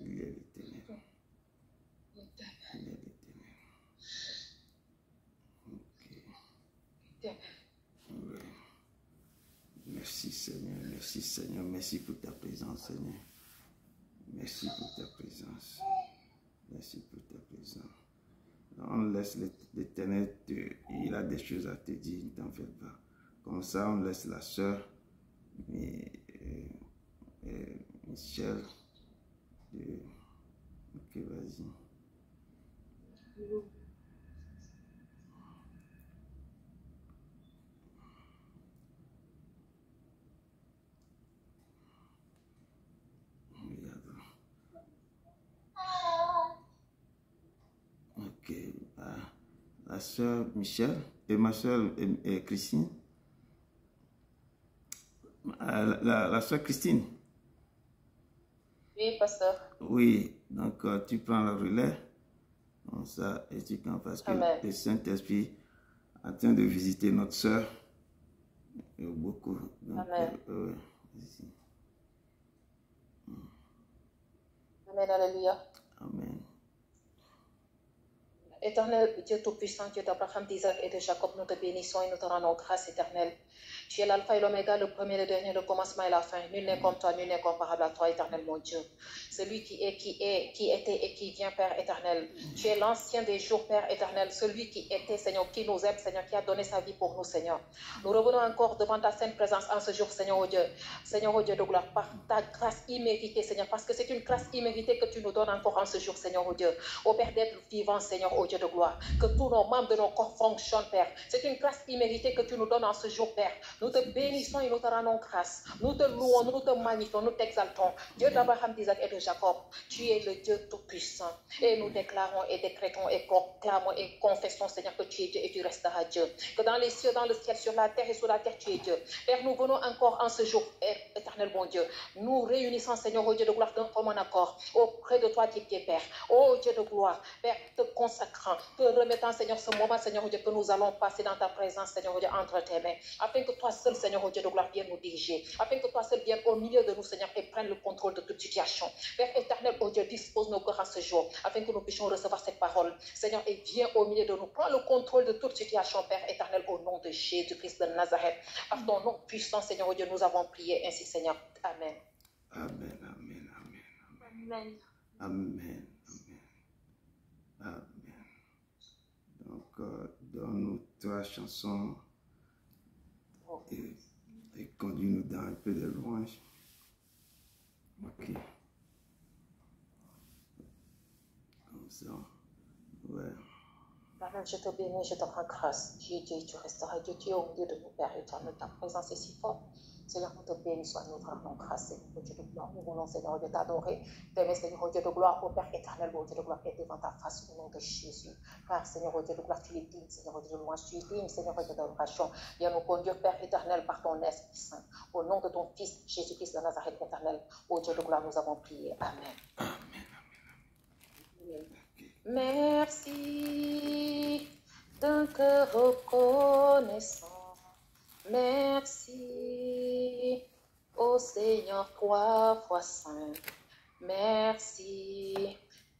Il est l'Éternel. Ouais. Merci Seigneur, merci pour ta présence Seigneur. Merci pour ta présence. Merci pour ta présence. On laisse l'Éternel, il a des choses à te dire, ne t'en fais pas. Comme ça, on laisse la sœur Michel. Ok, vas-y. Ok, la sœur Michel et ma sœur Christine. La sœur Christine. Oui, pasteur. Oui, donc tu prends le relais, comme ça, et tu prends parce que Amen. le Saint-Esprit est en train de visiter notre sœur. Beaucoup. Donc, Amen. Ici. Amen, alléluia. Amen. Éternel Dieu Tout-Puissant, Dieu d'Abraham, d'Isaac et de Jacob, nous te bénissons et nous te rendons grâce éternelle. Tu es l'alpha et l'oméga, le premier, le dernier, le commencement et la fin. Nul n'est comme toi, nul n'est comparable à toi, éternel mon Dieu. Celui qui était et qui vient, Père éternel. Tu es l'ancien des jours, Père éternel. Celui qui était, Seigneur, qui nous aime, Seigneur, qui a donné sa vie pour nous, Seigneur. Nous revenons encore devant ta sainte présence en ce jour, Seigneur, oh Dieu. Seigneur, oh Dieu de gloire, par ta grâce imméritée, Seigneur, parce que c'est une grâce imméritée que tu nous donnes encore en ce jour, Seigneur, oh Dieu. Ô Père d'être vivant, Seigneur, oh Dieu de gloire. Que tous nos membres de nos corps fonctionnent, Père. C'est une grâce imméritée que tu nous donnes en ce jour, Père. Nous te bénissons et nous te rendons grâce. Nous te louons, nous te magnifions, nous t'exaltons. Dieu d'Abraham, d'Isaac et de Jacob, tu es le Dieu Tout-Puissant. Et nous déclarons et décrétons et proclamons et confessons, Seigneur, que tu es Dieu et tu resteras Dieu. Que dans les cieux, dans le ciel, sur la terre et sous la terre, tu es Dieu. Père, nous venons encore en ce jour, éternel bon Dieu. Nous réunissons, Seigneur, au Dieu de gloire, d'un commun accord, auprès de toi, Dieu, Père. Ô Dieu de gloire, Père, te consacrant, te remettant, Seigneur, ce moment, Seigneur, Dieu, que nous allons passer dans ta présence, Seigneur, Dieu, entre tes mains, afin que toi seul, Seigneur, Dieu de gloire, vienne nous diriger, afin que toi seul vienne au milieu de nous, Seigneur, et prenne le contrôle de toute situation. Père éternel, oh Dieu, dispose nos cœurs en ce jour, afin que nous puissions recevoir cette parole, Seigneur, et viens au milieu de nous, prends le contrôle de toute situation, Père éternel, au nom de Jésus-Christ de Nazareth. Par ton nom puissant, Seigneur, oh Dieu, nous avons prié ainsi, Seigneur. Amen. Amen, amen, amen, Amen. amen, amen, amen. Donc, donne-nous 3 chansons et conduis-nous dans un peu de louange. Ok. Comme ça. Ouais. Amen. Je te bénis, je te rends grâce. Tu es Dieu, tu resteras Dieu. Tu es au milieu de nous, Père éternel. Ta présence est si forte. Seigneur, nous te bénissons, nous te rendons grâce, Seigneur, au Dieu de gloire. Nous voulons, Seigneur, Dieu, t'adorer. T'aimer, Seigneur, au Dieu de gloire, au Père éternel, au Dieu de gloire, et devant ta face, au nom de Jésus. Car, Seigneur, au Dieu de gloire, tu es digne, Seigneur, au Dieu de louange, tu es digne, Seigneur, au Dieu d'adoration. Viens nous conduire, Père éternel, par ton Esprit Saint. Au nom de ton Fils, Jésus-Christ de Nazareth éternel, au Dieu de gloire, nous avons prié. Amen. Amen. Merci d'un cœur reconnaissant. Merci, ô Seigneur, 3 fois saint. Merci,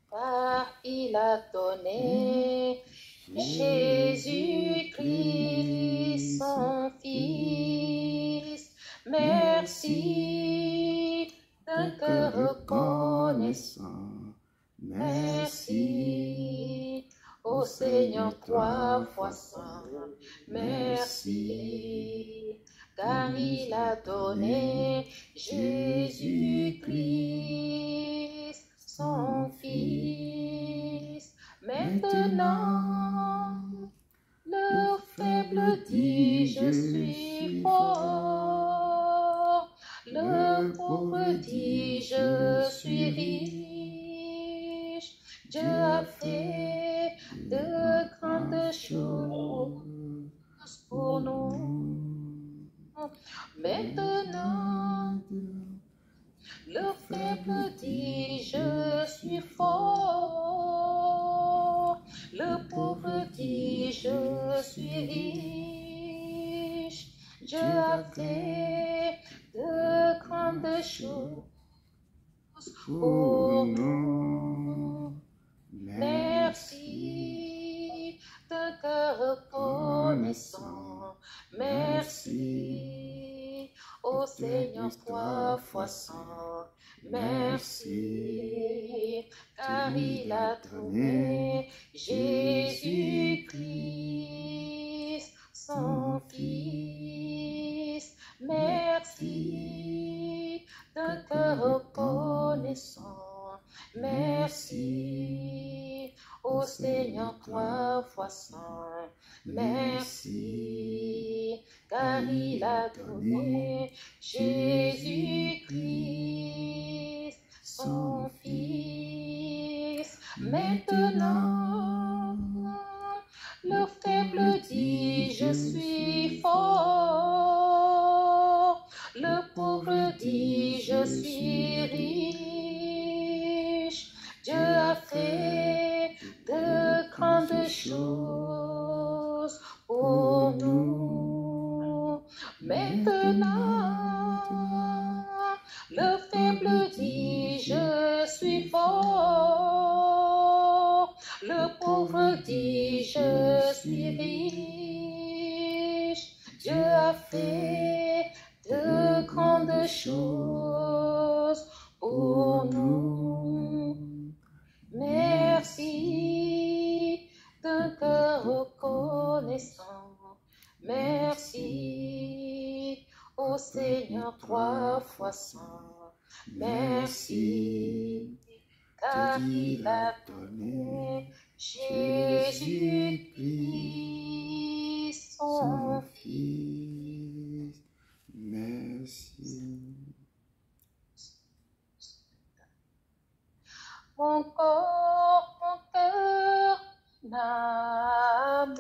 car il a donné Jésus-Christ, son Fils. Merci, d'un cœur reconnaissant. Merci, ô Seigneur, 3 fois saint. Merci, car il a donné Jésus-Christ, son Fils. Maintenant, le faible dit, je suis fort. Le pauvre dit, je suis riche. Dieu a fait de grandes choses pour nous. Maintenant, le faible dit, je suis fort. Le pauvre dit, je suis riche. Dieu a fait de grandes choses pour nous. Merci de cœur reconnaissant. Merci, ô Seigneur, 3 fois saint. Merci, car il a donné Jésus-Christ, son Fils. Merci, de cœur reconnaissant. Merci, ô Seigneur, 3 fois saint. Merci, car il a donné Jésus-Christ, son Fils. Maintenant, le faible dit, je suis fort. Le pauvre dit, je suis riche. Dieu a fait de grandes choses pour nous. Maintenant, le faible dit, je suis fort. Le pauvre dit, je suis riche. Dieu a fait de grandes choses pour nous. Merci, d'un cœur reconnaissant. Merci, ô Seigneur, 3 fois saint. Merci, car il a donné Jésus-Christ, son Fils. Merci. Mon corps, mon cœur, mon âme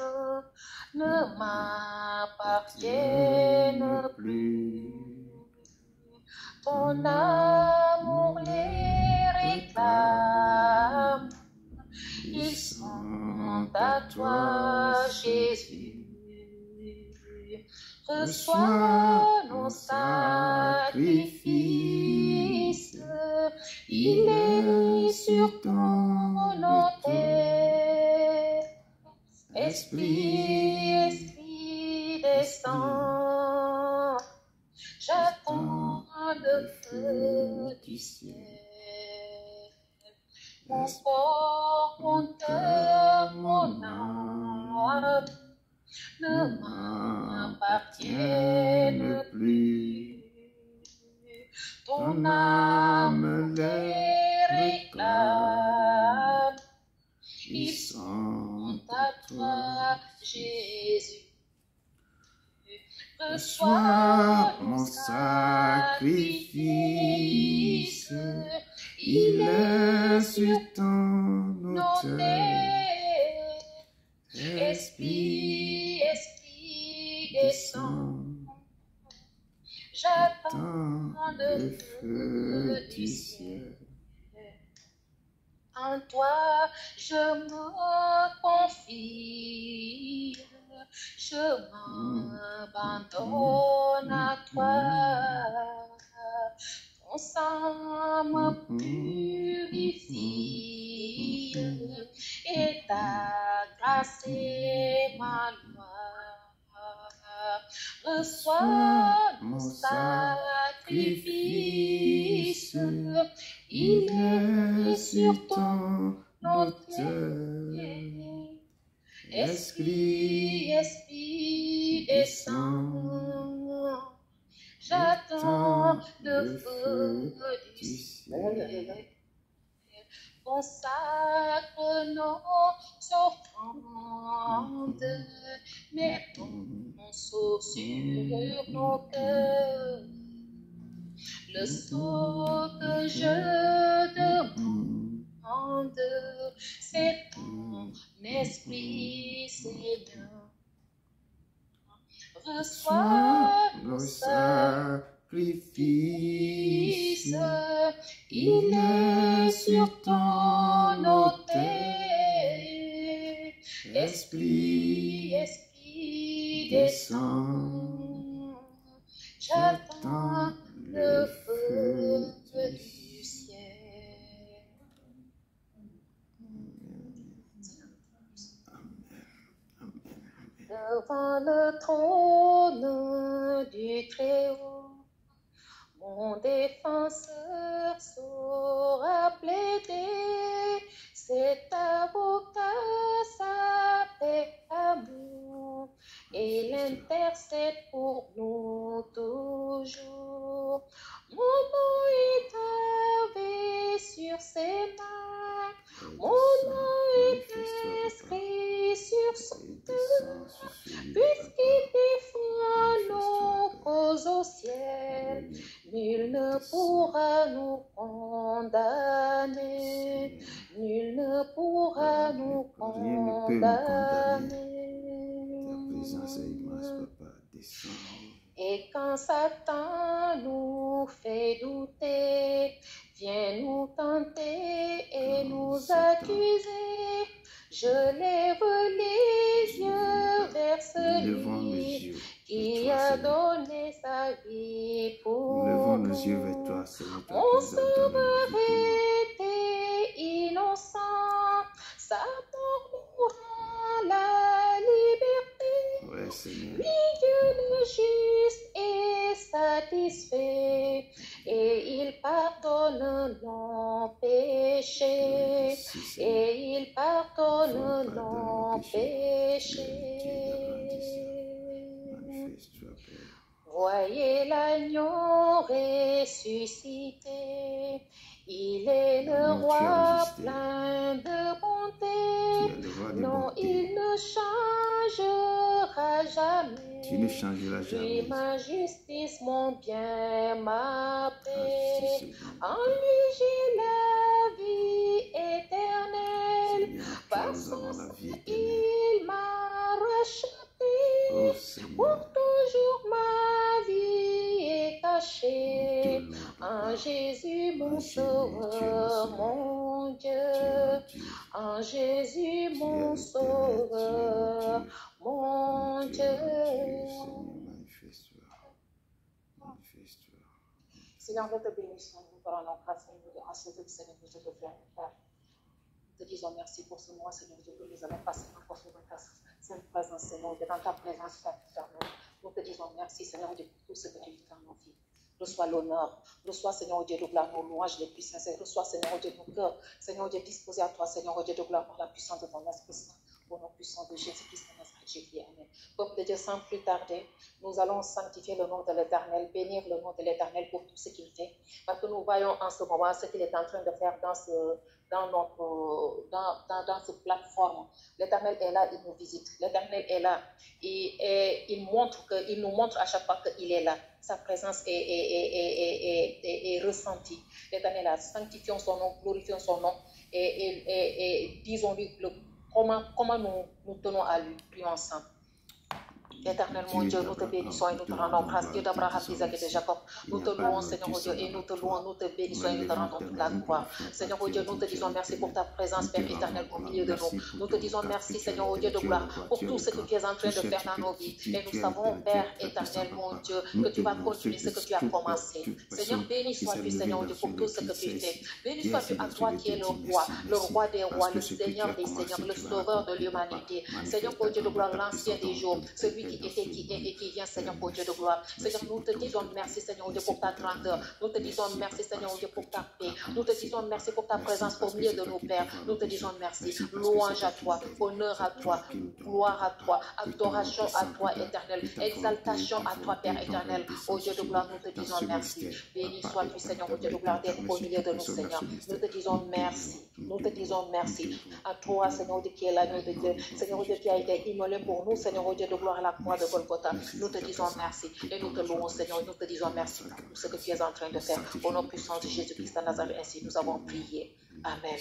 ne m'appartiennent plus. Ton amour les réclame. Ils sont à toi, Jésus. Reçois nos sacrifices. Il est sur ton autel. Esprit, Esprit, descend. J'attends le feu du ciel. Mon corps, mon cœur, mon âme ne m'appartiennent plus. Ton âme les réclame. Ils sont à toi, Jésus. Reçois mon sacrifice. Il est sur ton autel. Esprit, Esprit, descend. J'attends le feu du ciel. En toi, je me confie. Je m'abandonne à toi. Ton sang me purifie et ta grâce est ma loi. Reçois mon sacrifice, il est sur ton autel. Esprit, Esprit, descend. J'attends le feu du ciel. Consacre nos offrandes, mettons sur nos cœurs. Le sceau que je demande, c'est ton esprit, Seigneur. Reçois nos sacrifices, il est sur ton autel. Esprit, Esprit, descend. J'attends le feu Mon défenseur saura plaider, cet avocat s'appelle amour, et il intercède pour nous toujours. Mon nom est gravé sur ses mains, mon nom est inscrit sur son cœur, puisqu'il défend nos causes au ciel. Nul ne pourra nous condamner, nul ne pourra nous condamner. Ta présence est immense, papa, descends. Et quand Satan nous fait douter, vient nous tenter et nous accuser, je lève les yeux vers celui qui a donné sa vie pour nous. nous. Levons nos yeux vers toi, Seigneur. Mon sauveur était innocent, sa mort nous rend la liberté. Ouais, Seigneur. Lui, Dieu le juste est satisfait et il pardonne nos péchés. Et il pardonne nos péchés. Voyez l'agneau ressuscité, il est le roi plein de bonté. Non, il ne changera jamais. Tu ne changeras jamais. Lui, ma justice, mon bien, ma paix. En lui, j'ai la vie éternelle. Par son sang, il m'a racheté. Pour toujours, ma vie est cachée en Jésus, mon sauveur, mon Dieu. En Jésus, mon sauveur, mon Dieu. Seigneur, nous te bénissons, nous te rendons grâce, nous te rendons Seigneur, nous te devons faire. Nous te disons merci pour ce mois, Seigneur Dieu, que nous allons passer encore sur ta sainte présence, Seigneur Dieu, dans ta présence, Seigneur. Nous te disons merci, Seigneur Dieu, pour tout ce que tu fais dans nos vies. Reçois l'honneur, reçois, Seigneur Dieu de gloire, nos louanges les plus sincères, reçois, Seigneur Dieu, nos cœurs, Seigneur Dieu, disposé à toi, Seigneur Dieu de gloire, par la puissance de ton Esprit Saint, au nom puissant de Jésus-Christ, de Nazareth, Jésus, Amen. Peuple de Dieu, sans plus tarder, nous allons sanctifier le nom de l'Éternel, bénir le nom de l'Éternel pour tout ce qu'il fait, parce que nous voyons en ce moment ce qu'il est en train de faire dans cette plateforme. L'Éternel est là, il nous visite. L'Éternel est là et il nous montre à chaque fois qu'il est là. Sa présence est ressentie. L'Éternel est là. Sanctifions son nom, glorifions son nom et disons-lui comment nous tenons à lui. Prions ensemble. Éternel mon Dieu, nous te bénissons et nous te rendons grâce. Dieu d'Abraham, d'Isaac et de Jacob, nous te louons, Seigneur mon Dieu, et nous te louons, nous te bénissons et nous te rendons toute la gloire. Seigneur mon Dieu, nous te disons merci pour ta présence, Père éternel, au milieu de nous. Nous te disons merci, Seigneur mon Dieu de gloire, pour tout ce que tu es en train de faire dans nos vies. Et nous savons, Père éternel, mon Dieu, que tu vas continuer ce que tu as commencé. Seigneur, béni sois-tu, Seigneur mon Dieu, pour tout ce que tu fais. Béni sois-tu à toi qui es le roi des rois, le Seigneur des seigneurs, le sauveur de l'humanité. Seigneur mon Dieu de gloire, l'ancien des jours, celui qui était, qui est et qui vient, Seigneur, pour Dieu de gloire. Seigneur, nous te disons merci, Seigneur, Dieu, pour ta grandeur. Nous te disons merci, Seigneur, Dieu, pour ta paix. Nous te disons merci pour ta présence au milieu de nos pères. Nous te disons merci. Louange à toi, honneur à toi, gloire à toi, adoration à toi, éternel, exaltation à toi, Père éternel. Ô Dieu de gloire, nous te disons merci. Béni sois-tu, Seigneur, Dieu de gloire, d'être au milieu de nous, Seigneur. Nous te disons merci. Nous te disons merci. À toi, Seigneur, Dieu, qui est l'agneau de Dieu. Seigneur, Dieu, qui a été immolé pour nous, Seigneur, Dieu de gloire, à la croix de Golgotha. Nous te disons merci et nous te louons, Seigneur, et nous te disons merci pour tout ce que tu es en train de faire. Au nom puissant de Jésus-Christ de Nazareth, ainsi nous avons prié. Amen.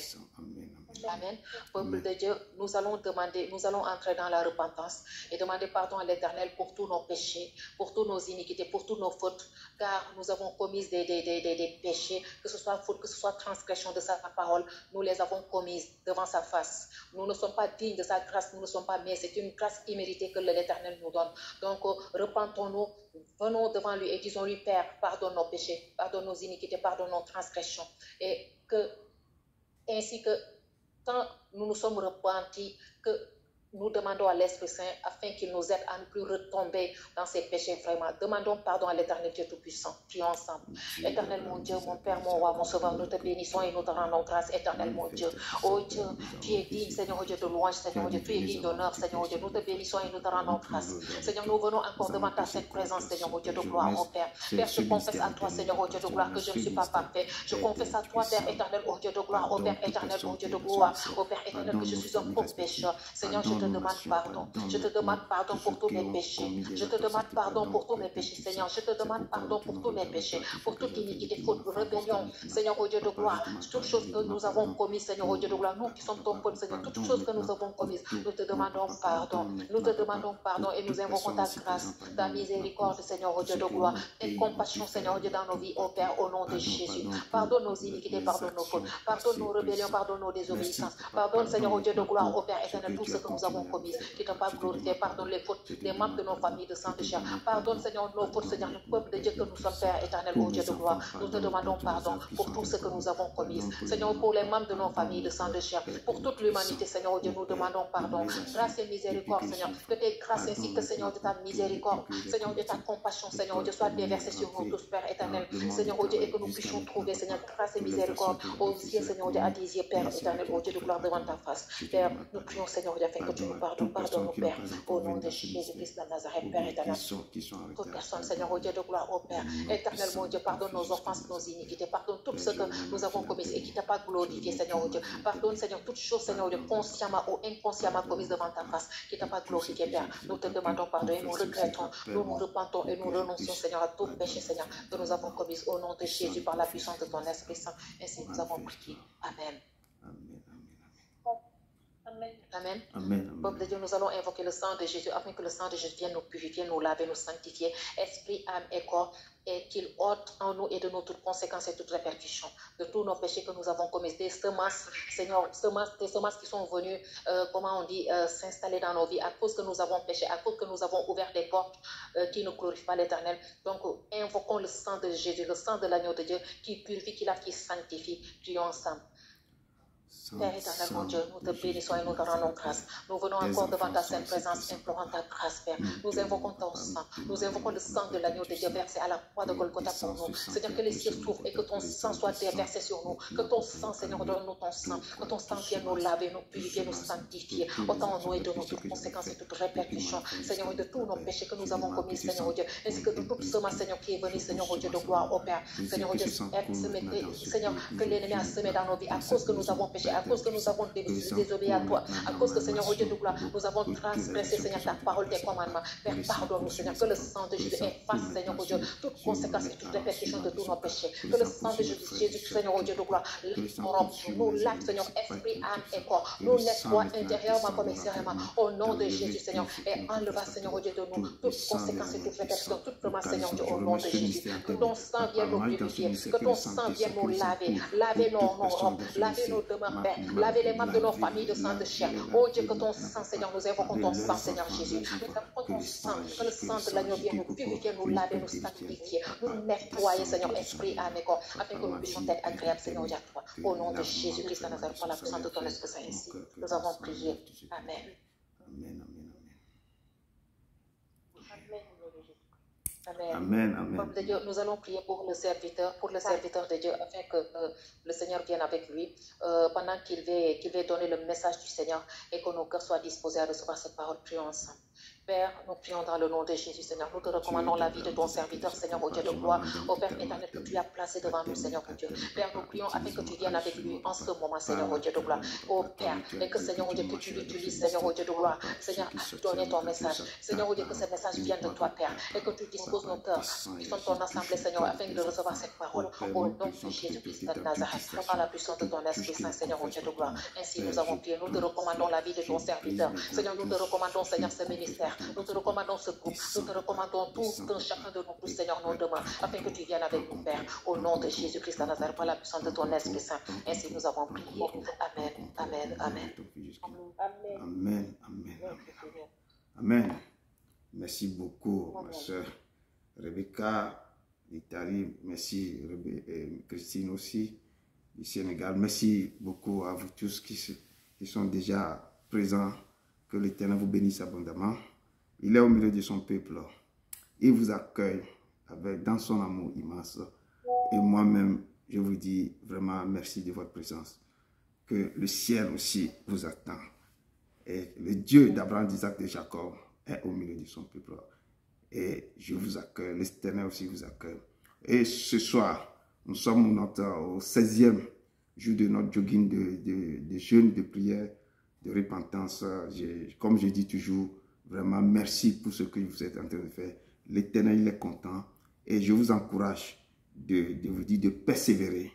Amen. Peuple de Dieu, nous allons entrer dans la repentance et demander pardon à l'Éternel pour tous nos péchés, pour toutes nos iniquités, pour toutes nos fautes, car nous avons commis des péchés, que ce soit faute, que ce soit transgression de sa parole, nous les avons commises devant sa face. Nous ne sommes pas dignes de sa grâce, nous ne sommes pas, mais c'est une grâce imméritée que l'Éternel nous donne. Donc, repentons-nous, venons devant lui et disons-lui, Père, pardonne nos péchés, pardonne nos iniquités, pardonne nos transgressions, ainsi que quand nous nous sommes repentis, que Nous demandons à l'Esprit Saint afin qu'il nous aide à ne plus retomber dans ces péchés vraiment. Demandons pardon à l'Éternel Dieu Tout-Puissant. Prions ensemble. Éternel mon Dieu, mon Père, mon Roi, mon Sauveur, nous te bénissons et nous te rendons grâce, éternel mon Dieu. Oh Dieu, tu es digne, Seigneur oh Dieu, de louange, Seigneur oh Dieu. Tu es digne d'honneur, Seigneur oh Dieu. Nous te bénissons et nous te rendons grâce. Seigneur, nous venons encore devant ta sainte présence, Seigneur oh Dieu de gloire, oh Père. Père, je confesse à toi, Seigneur oh Dieu de gloire, que je ne suis pas parfait. Je confesse à toi, Père éternel, oh Dieu de gloire, oh Père éternel, oh Dieu de gloire, oh Père éternel, que je suis un pauvre pécheur. Seigneur, je te demande pardon. Je te demande pardon pour tous mes péchés. Je te demande pardon pour tous mes péchés, Seigneur. Je te demande pardon pour tous mes péchés, pour toute iniquité, faute, rébellion, Seigneur, au Dieu de gloire. Toutes choses que nous avons commises, Seigneur, au Dieu de gloire. Nous qui sommes ton peuple, Seigneur, toutes choses que nous avons commises, nous te demandons pardon. Nous te demandons pardon et nous invoquons ta grâce, ta miséricorde, Seigneur, au Dieu de gloire. Et compassion, Seigneur, au Dieu, dans nos vies, au Père, au nom de Jésus. Pardonne nos iniquités, pardonne nos fautes, pardonne nos rébellions, pardonne nos désobéissances. Pardonne, Seigneur, au Dieu de gloire, au Père éternel, tout ce que nous avons commis, qui t'ont pas glorifié. Pardonne les fautes des membres de nos familles de sang de chair. Pardonne, Seigneur, nos fautes, Seigneur, le peuple de Dieu que nous sommes, Père éternel, au Dieu de gloire. Nous te demandons pardon pour tout ce que nous avons commis. Seigneur, pour les membres de nos familles de sang de chair, pour toute l'humanité, Seigneur, au Dieu, nous demandons pardon. Grâce et miséricorde, Seigneur. Que tes grâces ainsi que, Seigneur, de ta miséricorde, Seigneur, de ta compassion, Seigneur, au Dieu, soit déversée sur nous tous, Père éternel. Seigneur, au Dieu, et que nous puissions trouver, Seigneur, grâce et miséricorde aux yeux, Seigneur, au Dieu, à tes yeux, Père éternel, au Dieu de gloire devant ta face. Père, nous prions, Seigneur, au Dieu, afin que tu nous pardonnes. Pardonne-nous, Père, au nom de Jésus-Christ de Nazareth, Père éternel. Toute personne, Seigneur, au Dieu de gloire, au Père éternel, mon Dieu, pardonne nos offenses, nos iniquités, pardonne tout ce que nous avons commis et qui t'a pas glorifié, Seigneur, au Dieu. Pardonne, Seigneur, toutes choses, Seigneur, au Dieu, consciemment ou inconsciemment commises devant ta face, qui t'a pas glorifié, Père. Nous te demandons pardon et nous regrettons, nous nous repentons et nous renonçons, Seigneur, à tout péché, Seigneur, que nous avons commis au nom de Jésus par la puissance de ton Esprit Saint. Ainsi nous avons prié. Amen. Amen. Amen. Amen. Peuple de Dieu, nous allons invoquer le sang de Jésus afin que le sang de Jésus vienne nous purifier, nous laver, nous sanctifier, esprit, âme et corps, et qu'il ôte en nous et de nous toutes conséquences et toutes répercussions de tous nos péchés que nous avons commis, des semences, Seigneur, des semences qui sont venues, comment on dit, s'installer dans nos vies à cause que nous avons péché, à cause que nous avons ouvert des portes qui ne glorifient pas l'Éternel. Donc, invoquons le sang de Jésus, le sang de l'agneau de Dieu qui purifie, qui lave, qui sanctifie. Prions ensemble. Père éternel, mon Dieu, nous te bénissons et nous te rendons grâce. Nous venons encore devant ta sainte présence, implorant ta grâce, Père. Nous invoquons ton sang. Nous invoquons le sang de l'agneau de Dieu versé à la croix de Golgotha pour nous. Seigneur, que les cieux s'ouvrent et que ton sang soit déversé sur nous. Que ton sang, Seigneur, donne-nous ton sang. Que ton sang vienne nous laver, nous purifier, nous sanctifier. Autant en nous et de nous toutes conséquences et toutes répercussions, Seigneur, et de tous nos péchés que nous avons commis, Seigneur, au Dieu. Ainsi que de toute semence, Seigneur, qui est venue, Seigneur, au Dieu de gloire, au Père. Seigneur, au Dieu, Seigneur, que l'ennemi a semé dans nos vies à cause que nous avons péché, à cause que nous avons désobéi à toi, à cause que, Seigneur, au Dieu de gloire, nous avons transgressé, Seigneur, ta parole, tes commandements. Père, pardonne-nous, Seigneur, que le sang de Jésus efface, Seigneur, au Dieu, toutes conséquences et toutes répercussions de tous nos péchés. Que le sang de Jésus, Seigneur, au Dieu de gloire, nous lave, Seigneur, esprit, âme et corps, nous nettoie intérieurement comme extérieurement, au nom de Jésus, Seigneur, et enleva, Seigneur, au Dieu de nous, toutes conséquences et toutes répercussions, toute promesse, Seigneur, au nom de Jésus. Que ton sang vienne nous purifier, que ton sang vienne nous laver, laver nos robes, laver nos demeures, Père, laver les membres de nos familles de sang de chair. Oh Dieu, que ton sang, Seigneur, nous invoquons ton sang, Seigneur Jésus. Nous invoquons ton sang, que le sang de l'agneau vienne nous purifier, nous laver, nous sanctifier, nous nettoyer, Seigneur, esprit, âme et corps, afin que nous puissions être agréables, Seigneur, à toi. Au nom de Jésus-Christ, nous avons la puissance de ton Esprit Saint ici. Nous avons prié. Amen. Amen. Amen. Amen. Amen. Peuple de Dieu, nous allons prier pour le serviteur de Dieu, afin que le Seigneur vienne avec lui pendant qu'il va donner le message du Seigneur et que nos cœurs soient disposés à recevoir cette parole. Prions ensemble. Père, nous prions dans le nom de Jésus, Seigneur. Nous te recommandons la vie de ton serviteur, Seigneur, au Dieu de gloire, au Père éternel que tu as placé devant nous, Seigneur, au Dieu. Père, nous prions afin que tu viennes avec lui en ce moment, Seigneur, au Dieu de gloire. Au Père, et que, Seigneur, au Dieu, que tu l'utilises, Seigneur, au Dieu de gloire, Seigneur, à donner ton message. Seigneur, au Dieu, que ce message vienne de toi, Père, et que tu disposes nos cœurs, qui sont ton assemblée, Seigneur, afin de recevoir cette parole. Au nom de Jésus-Christ de Nazareth, par la puissance de ton Esprit Saint, Seigneur, au Dieu de gloire. Ainsi, nous avons prié. Nous te recommandons la vie de ton serviteur. Seigneur, nous te recommandons, Seigneur, ce ministère. Nous te recommandons ce groupe. Nous te recommandons tout chacun de nous, tous, Seigneur, nos demandes, afin que tu viennes avec nous, Père. Au nom de Jésus-Christ de Nazareth, par la puissance de ton Esprit Saint. Ainsi, nous avons prié. Amen. Amen. Amen. Amen. Amen. Merci beaucoup, ma soeur Rebecca d'Italie. Merci, Christine aussi du Sénégal. Merci beaucoup à vous tous qui sont déjà présents. Que l'Éternel vous bénisse abondamment. Il est au milieu de son peuple. Il vous accueille dans son amour immense. Et moi-même, je vous dis vraiment merci de votre présence. Que le ciel aussi vous attend. Et le Dieu d'Abraham, d'Isaac et de Jacob est au milieu de son peuple. Et je vous accueille. L'Éternel aussi vous accueille. Et ce soir, nous sommes au 16e jour de notre jogging de jeûne, de prière, de repentance. Comme je dis toujours, vraiment merci pour ce que vous êtes en train de faire. L'Éternel, il est content. Et je vous encourage de vous dire de persévérer.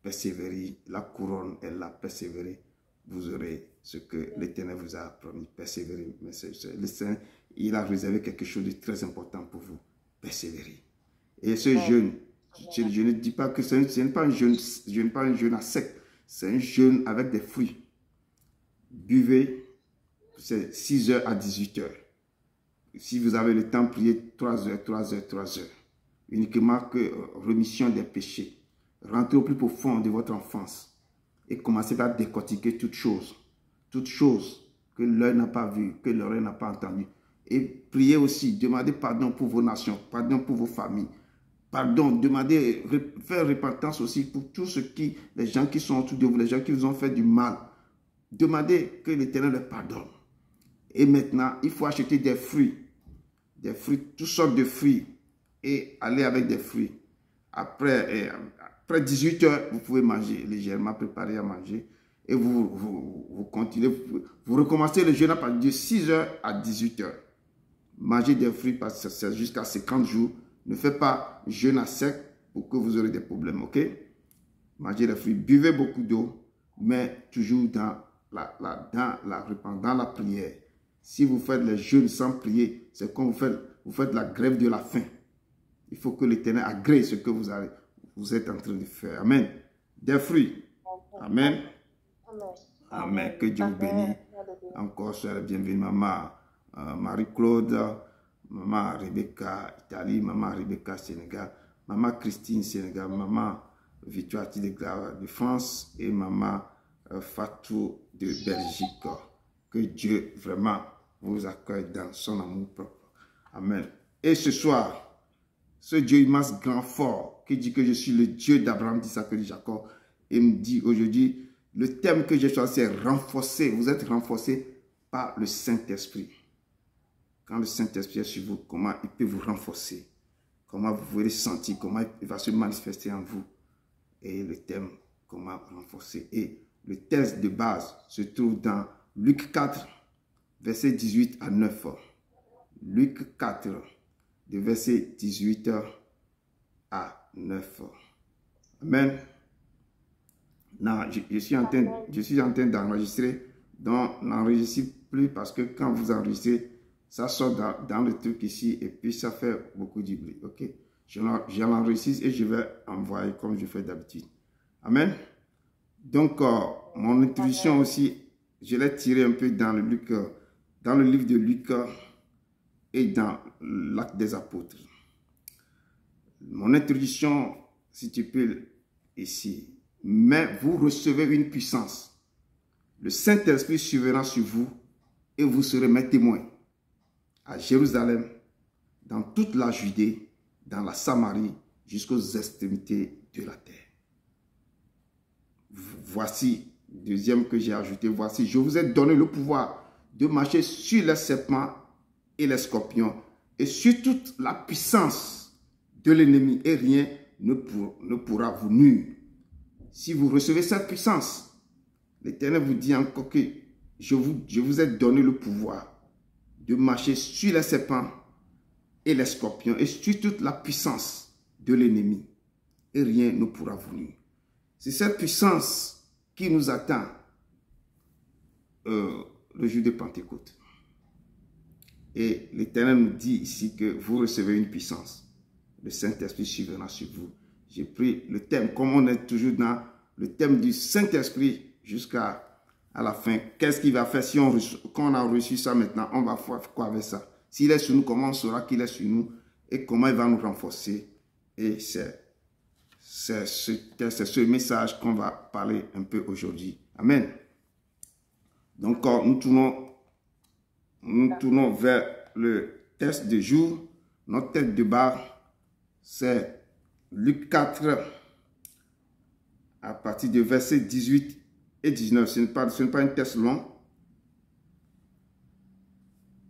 Persévérer. La couronne est là, persévérer. Vous aurez ce que l'Éternel vous a promis. Persévérer. Le Saint, il a réservé quelque chose de très important pour vous. Persévérer. Et ce jeûne, je ne dis pas que ce n'est pas un jeûne à sec. C'est un jeûne avec des fruits. Buvez, c'est 6h à 18h. Si vous avez le temps, priez 3h, 3h, 3h. Uniquement que rémission des péchés. Rentrez au plus profond de votre enfance et commencez à décortiquer toutes choses que l'œil n'a pas vues, que l'oreille n'a pas entendues. Et priez aussi, demandez pardon pour vos nations, pardon pour vos familles. Pardon, demandez, faire repentance aussi pour tous les gens qui sont autour de vous, les gens qui vous ont fait du mal. Demandez que l'Éternel les pardonne. Et maintenant, il faut acheter des fruits, toutes sortes de fruits, et aller avec des fruits. Après 18h, vous pouvez manger, légèrement préparer à manger, et vous continuez, vous recommencez le jeûne à partir de 6h à 18h. Mangez des fruits parce que c'est jusqu'à 50 jours. Ne faites pas jeûne à sec pour que vous aurez des problèmes, ok? Mangez des fruits, buvez beaucoup d'eau, mais toujours dans la prière. Si vous faites les jeûnes sans prier, c'est comme vous faites la grève de la faim. Il faut que l'Éternel agrée ce que vous êtes en train de faire. Amen. Des fruits. Amen. Amen. Que Dieu vous bénisse. Encore, soyez bienvenue, maman Marie-Claude, maman Rebecca, Italie, maman Rebecca, Sénégal, maman Christine, Sénégal, maman Victoire de France et maman Fatou de Belgique. Que Dieu vraiment vous accueille dans son amour propre. Amen. Et ce soir, ce Dieu immense, grand, fort, qui dit que je suis le Dieu d'Abraham, d'Isaac et de Jacob, et me dit aujourd'hui, le thème que j'ai choisi, c'est renforcer. Vous êtes renforcé par le Saint-Esprit. Quand le Saint-Esprit est sur vous, comment il peut vous renforcer? Comment vous pouvez sentir? Comment il va se manifester en vous? Et le thème, comment renforcer? Et le texte de base se trouve dans Luc 4, verset 18 à 9. Luc 4, de verset 18 à 9. Amen. Non, je suis en train d'enregistrer. Donc, n'enregistrez plus parce que quand vous enregistrez, ça sort dans le truc ici et puis ça fait beaucoup de bruit. Ok? Je l'enregistre et je vais envoyer comme je fais d'habitude. Amen. Donc, mon introduction aussi, je l'ai tiré un peu dans le livre de Luc et dans l'Acte des Apôtres. Mon introduction, si tu peux, ici. Mais vous recevez une puissance. Le Saint-Esprit surviendra sur vous et vous serez mes témoins à Jérusalem, dans toute la Judée, dans la Samarie, jusqu'aux extrémités de la terre. Voici, deuxième que j'ai ajouté, voici, je vous ai donné le pouvoir de marcher sur les serpents et les scorpions et sur toute la puissance de l'ennemi et rien ne pourra vous nuire. Si vous recevez cette puissance, l'Éternel vous dit encore que je vous ai donné le pouvoir de marcher sur les serpents et les scorpions et sur toute la puissance de l'ennemi et rien ne pourra vous nuire. C'est cette puissance qui nous attend le jour de Pentecôte. Et l'Éternel nous dit ici que vous recevez une puissance. Le Saint-Esprit surviendra sur vous. J'ai pris le thème, comme on est toujours dans le thème du Saint-Esprit jusqu'à la fin. Qu'est-ce qu'il va faire si quand on a reçu ça maintenant, on va faire quoi avec ça? S'il est sur nous, comment on saura qu'il est sur nous et comment il va nous renforcer? Et c'est ce message qu'on va parler un peu aujourd'hui. Amen. Donc, nous tournons nous tournons vers le texte du jour. Notre tête de barre, c'est Luc 4, à partir de versets 18 et 19. Ce n'est pas un texte long.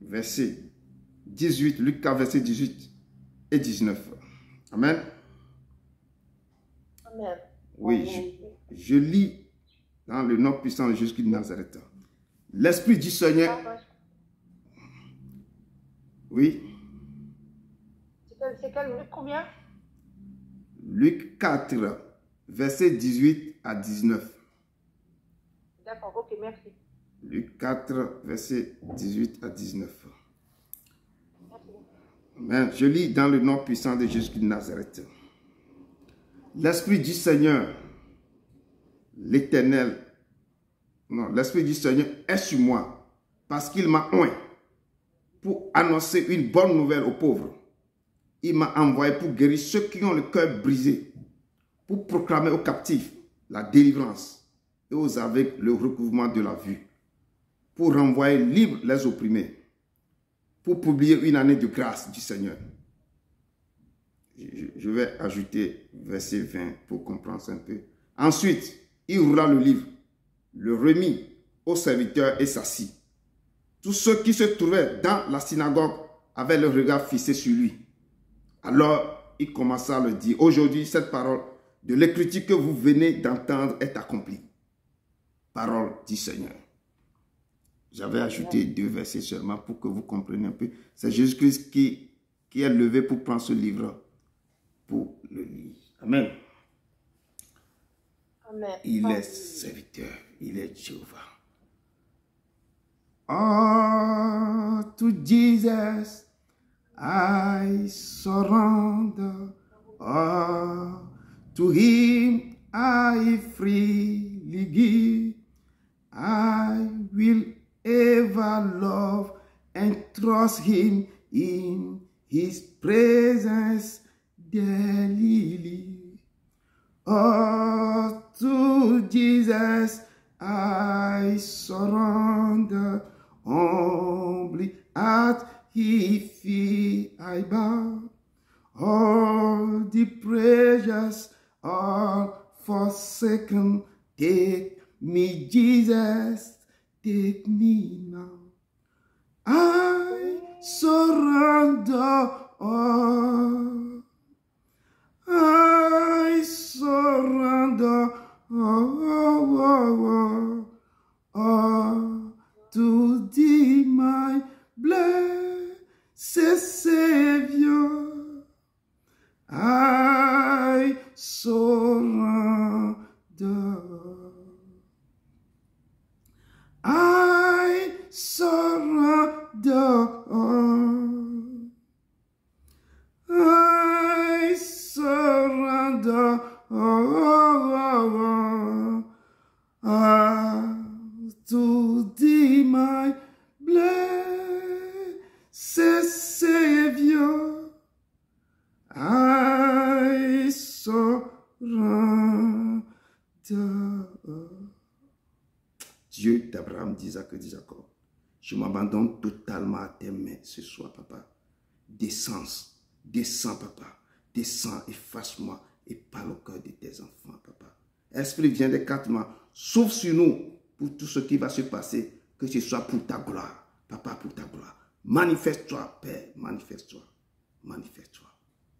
Verset 18, Luc 4, verset 18 et 19. Amen. Amen. Oui, je lis dans le nom puissant de Jésus-Christ de Nazareth. L'Esprit du Seigneur. Oui. C'est quel Luc combien? Luc 4, verset 18 à 19. D'accord, ok, merci. Luc 4, verset 18 à 19. Merci. Amen. Je lis dans le nom puissant de Jésus-Christ de Nazareth. L'Esprit du Seigneur, l'Éternel, non, l'Esprit du Seigneur est sur moi, parce qu'il m'a oint pour annoncer une bonne nouvelle aux pauvres. Il m'a envoyé pour guérir ceux qui ont le cœur brisé, pour proclamer aux captifs la délivrance et aux aveugles le recouvrement de la vue, pour renvoyer libres les opprimés, pour publier une année de grâce du Seigneur. Je vais ajouter verset 20 pour comprendre un peu. Ensuite, il ouvra le livre, le remit au serviteur et s'assit. Tous ceux qui se trouvaient dans la synagogue avaient le regard fixé sur lui. Alors, il commença à leur dire, aujourd'hui, cette parole de l'écriture que vous venez d'entendre est accomplie. Parole du Seigneur. J'avais ajouté 2 versets seulement pour que vous compreniez un peu. C'est Jésus-Christ qui est levé pour prendre ce livre, pour le lire. Amen. Amen. Il est serviteur, il est Jéhovah. Oh, to Jesus I surrender. Oh, to him I freely give. I will ever love and trust him in his presence daily. Oh, to Jesus I surrender. Humbly at his feet I bow. All the precious are forsaken. Take me, Jesus, take me now. I surrender all. I surrender all to thee, my blessed Savior. I surrender. I surrender. I surrender. To thee, my blessed Savior. I surrender. Dieu d'Abraham, d'Isaac et de Jacob, je m'abandonne totalement à tes mains ce soir, papa. Descends, papa. Descends, efface-moi et parle au cœur de tes enfants, papa. Esprit, viens des 4 mois, souffle sur nous pour tout ce qui va se passer, que ce soit pour ta gloire, papa, pour ta gloire. Manifeste-toi, Père, manifeste-toi, manifeste-toi.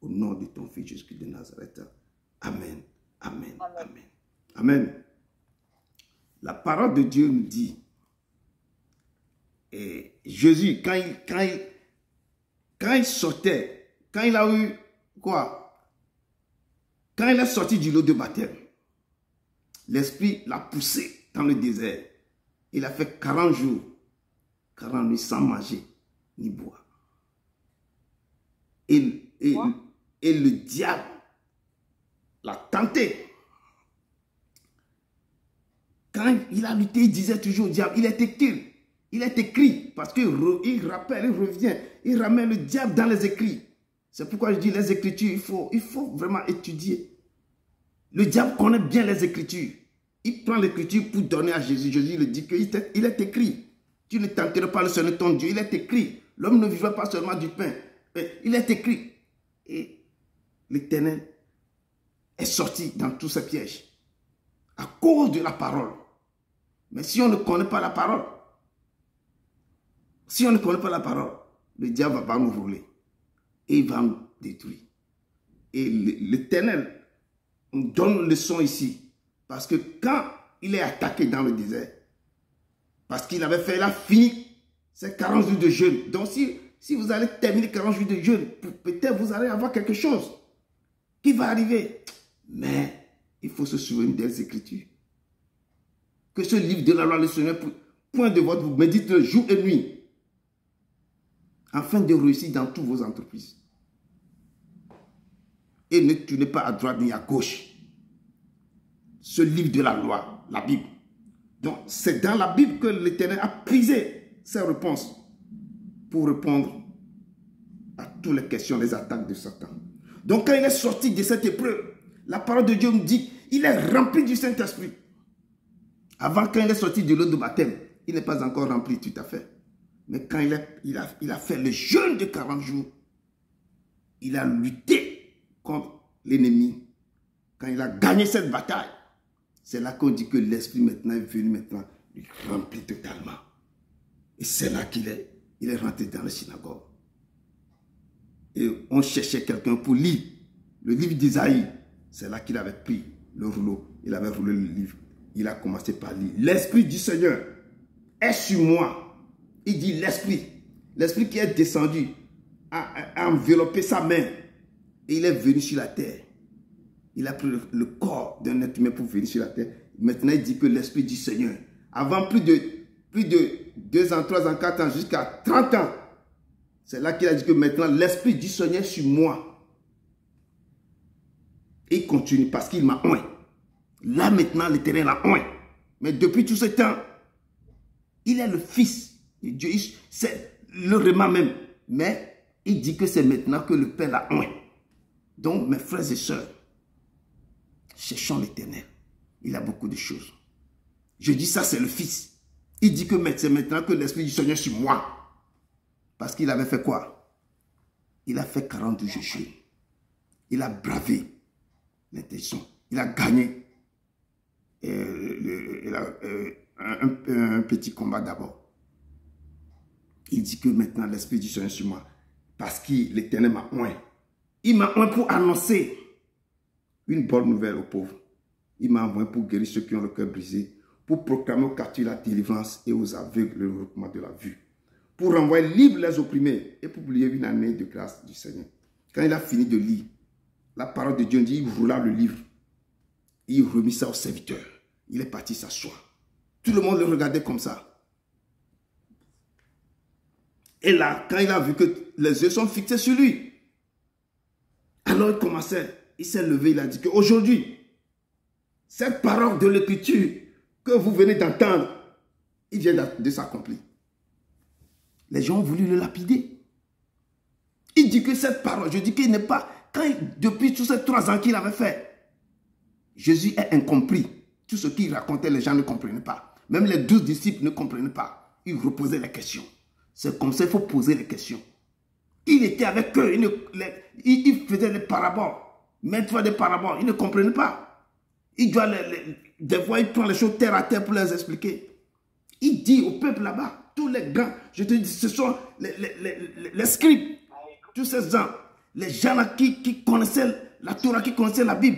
Au nom de ton Fils Jésus-Christ de Nazareth. Amen, amen, amen, amen. La parole de Dieu nous dit, et Jésus, quand il sortait, quand il a eu quoi? Quand il est sorti du lot de baptême, l'Esprit l'a poussé dans le désert. Il a fait 40 jours, 40 nuits sans manger ni boire. Et le diable l'a tenté. Quand il a lutté, il disait toujours au diable, il est écrit, parce qu'il rappelle, il revient, il ramène le diable dans les écrits. C'est pourquoi je dis les Écritures, il faut vraiment étudier. Le diable connaît bien les Écritures. Il prend l'Écriture pour donner à Jésus. Jésus lui dit qu'il est écrit. Tu ne tenteras pas le Seigneur ton Dieu. Il est écrit. L'homme ne vivra pas seulement du pain. Il est écrit. Et l'Éternel est sorti dans tous ces pièges à cause de la parole. Mais si on ne connaît pas la parole, le diable va nous rouler et il va nous détruire. Et l'Éternel nous donne une leçon ici. Parce que quand il est attaqué dans le désert, parce qu'il a fini ces 40 jours de jeûne. Donc si vous allez terminer 40 jours de jeûne, peut-être vous allez avoir quelque chose qui va arriver. Mais il faut se souvenir des Écritures. Que ce livre de la loi, le Seigneur, point de vote, vous méditez jour et nuit, afin de réussir dans toutes vos entreprises. Et ne tournez pas à droite ni à gauche. Ce livre de la loi, la Bible. Donc, c'est dans la Bible que l'Éternel a prisé ses réponses pour répondre à toutes les questions, les attaques de Satan. Donc, quand il est sorti de cette épreuve, la parole de Dieu nous dit qu'il est rempli du Saint-Esprit. Avant, quand il est sorti de l'eau de baptême, il n'est pas encore rempli tout à fait. Mais quand il a fait le jeûne de 40 jours, il a lutté contre l'ennemi. Quand il a gagné cette bataille, c'est là qu'on dit que l'Esprit maintenant est venu lui remplir totalement. Et c'est là qu'il est rentré dans la synagogue. Et on cherchait quelqu'un pour lire le livre d'Isaïe. C'est là qu'il avait pris le rouleau. Il avait roulé le livre. Il a commencé par lire. L'Esprit du Seigneur est sur moi. Il dit l'Esprit. L'Esprit qui est descendu a enveloppé sa main. Et il est venu sur la terre. Il a pris le corps d'un être humain pour venir sur la terre. Maintenant, il dit que l'Esprit du Seigneur, avant plus de 2 ans, 3 ans, 4 ans, jusqu'à 30 ans, c'est là qu'il a dit que maintenant, l'Esprit du Seigneur est sur moi. Et il continue parce qu'il m'a oint. Là, maintenant, l'Éternel l'a oint. Mais depuis tout ce temps, il est le Fils de Dieu. C'est le Réma même. Mais il dit que c'est maintenant que le Père l'a oint. Donc, mes frères et sœurs, cherchons l'Éternel. Il a beaucoup de choses. Je dis ça, c'est le Fils. Il dit que c'est maintenant que l'Esprit du Seigneur est sur moi. Parce qu'il avait fait quoi? Il a fait 42 jours. Il a bravé l'intention. Il a gagné un petit combat d'abord. Il dit que maintenant l'Esprit du Seigneur est sur moi. Parce que l'Éternel m'a oint. Il m'a oint pour annoncer une bonne nouvelle aux pauvres. Il m'a envoyé pour guérir ceux qui ont le cœur brisé, pour proclamer aux captifs la délivrance et aux aveugles le recouvrement de la vue, pour renvoyer libres les opprimés et pour publier une année de grâce du Seigneur. Quand il a fini de lire, la parole de Dieu dit, il roula le livre. Il remit ça au serviteur. Il est parti s'asseoir. Tout le monde le regardait comme ça. Et là, quand il a vu que les yeux sont fixés sur lui, alors il commençait, il s'est levé, il a dit qu'aujourd'hui, cette parole de l'Écriture que vous venez d'entendre, il vient de s'accomplir. Les gens ont voulu le lapider. Il dit que cette parole, je dis qu'il n'est pas, depuis tous ces 3 ans qu'il avait fait, Jésus est incompris. Tout ce qu'il racontait, les gens ne comprenaient pas. Même les 12 disciples ne comprenaient pas. Ils reposaient les questions. C'est comme ça qu'il faut poser les questions. Il était avec eux, il faisait des paraboles. Maintes fois des paraboles, ils ne comprenaient pas. Il doit des fois, il prend les choses terre à terre pour les expliquer. Il dit au peuple là-bas, tous les grands, je te dis, ce sont les scribes, tous ces gens, les gens là qui connaissaient la Torah, qui connaissaient la Bible.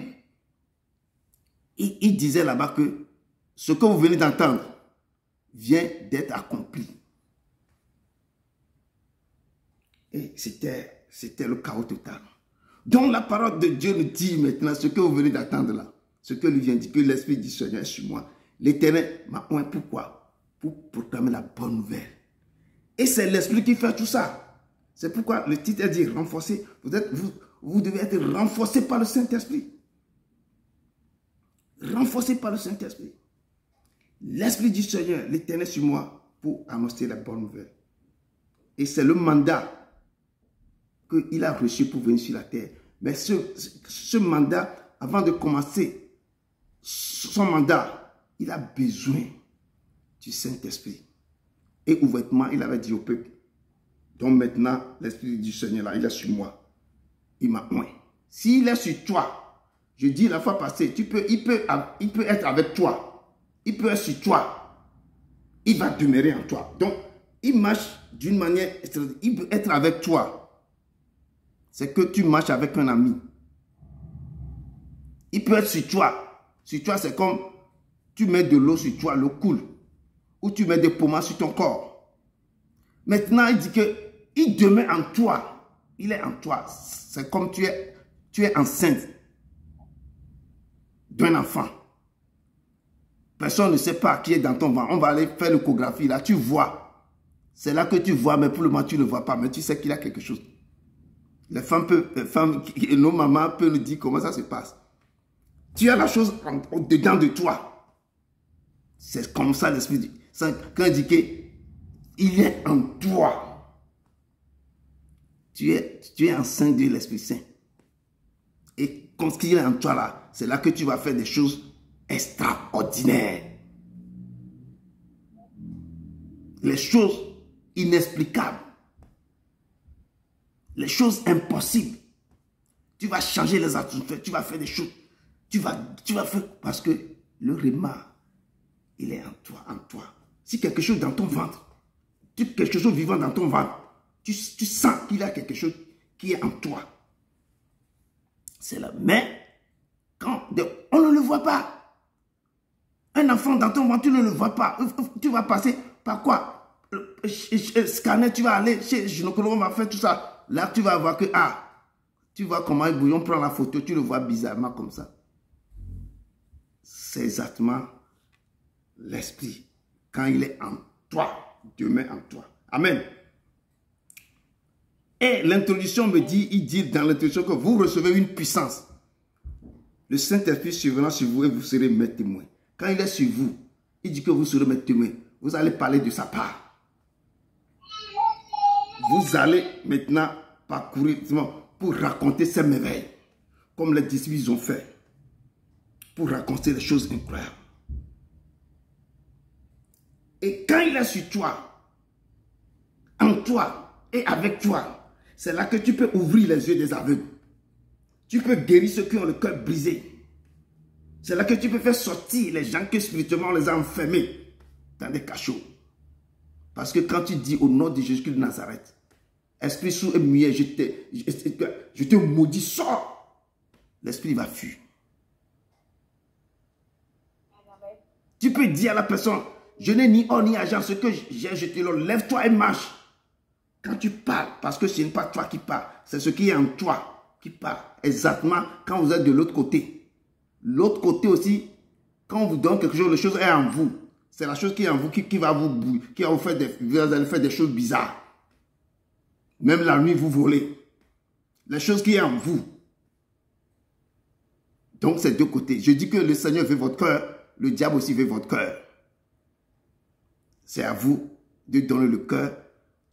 Il disait là-bas que ce que vous venez d'entendre vient d'être accompli. Et c'était le chaos total. Donc la parole de Dieu nous dit maintenant ce que vous venez d'entendre là. Ce que lui vient dire que l'Esprit du Seigneur est sur moi. L'Éternel m'a oint. Pourquoi? Pour proclamer la bonne nouvelle. Et c'est l'Esprit qui fait tout ça. C'est pourquoi le titre est dit renforcer. Vous devez être renforcé par le Saint-Esprit. Renforcé par le Saint-Esprit. L'Esprit du Seigneur, l'Éternel sur moi pour annoncer la bonne nouvelle. Et c'est le mandat qu'il a reçu pour venir sur la terre. Mais ce mandat, avant de commencer son mandat, il a besoin du Saint-Esprit et ouvertement, il avait dit au peuple, donc maintenant, l'Esprit du Seigneur, là, il est sur moi. Il m'a oint. S'il est sur toi, je dis la fois passée, il peut être avec toi. Il peut être sur toi. Il va demeurer en toi. Donc, il marche d'une manière extraordinaire. Il peut être avec toi. C'est que tu marches avec un ami. Il peut être sur toi. Sur toi, c'est comme tu mets de l'eau sur toi, l'eau coule. Ou tu mets des pommades sur ton corps. Maintenant, il dit que il demeure en toi. Il est en toi. C'est comme tu es enceinte d'un enfant. Personne ne sait pas qui est dans ton ventre. On va aller faire l'échographie là. Tu vois. C'est là que tu vois, mais pour le moment, tu ne le vois pas. Mais tu sais qu'il y a quelque chose. Les femmes, nos mamans peuvent nous dire comment ça se passe. Tu as la chose dedans de toi. C'est comme ça l'Esprit du Saint. Quand il dit qu'il est en toi. Tu es enceinte de l'Esprit Saint. Et quand il est en toi là, c'est là que tu vas faire des choses extraordinaires. Les choses inexplicables. Les choses impossibles. Tu vas changer les atmosphères, tu vas faire des choses. Tu vas faire parce que le réma, il est en toi. Si quelque chose dans ton ventre, quelque chose vivant dans ton ventre, tu sens qu'il y a quelque chose qui est en toi. C'est là. Mais, on ne le voit pas. Un enfant dans ton ventre, tu ne le vois pas. Tu vas passer par quoi? Scanner, tu vas aller chez gynécologue, on va faire tout ça. Là, tu vas voir que, tu vois comment il bouillon, on prend la photo, tu le vois bizarrement comme ça. C'est exactement l'Esprit. Quand il est en toi, demeure en toi. Amen. Et l'introduction me dit, il dit dans l'introduction que vous recevez une puissance. Le Saint-Esprit surviendra sur vous et vous serez mes témoins. Quand il est sur vous, il dit que vous serez mes témoins. Vous allez parler de sa part. Vous allez maintenant parcourir pour raconter ses merveilles. Comme les disciples ont fait. Pour raconter les choses incroyables. Et quand il est sur toi, en toi et avec toi, c'est là que tu peux ouvrir les yeux des aveugles. Tu peux guérir ceux qui ont le cœur brisé. C'est là que tu peux faire sortir les gens que spirituellement on les a enfermés dans des cachots. Parce que quand tu dis au nom de Jésus-Christ de Nazareth, esprit sourd et muet, je te maudis, sors. L'esprit va fuir. Tu peux dire à la personne, je n'ai ni or ni argent, ce que j'ai, je te le lève-toi et marche. Quand tu parles, parce que ce n'est pas toi qui parles, c'est ce qui est en toi qui parle. Exactement quand vous êtes de l'autre côté. L'autre côté aussi, quand on vous donne quelque chose, la chose est en vous. C'est la chose qui est en vous qui va vous faire vous allez faire des choses bizarres. Même la nuit, vous volez. Les choses qui est en vous. Donc, c'est deux côtés. Je dis que le Seigneur veut votre cœur, le diable aussi veut votre cœur. C'est à vous de donner le cœur.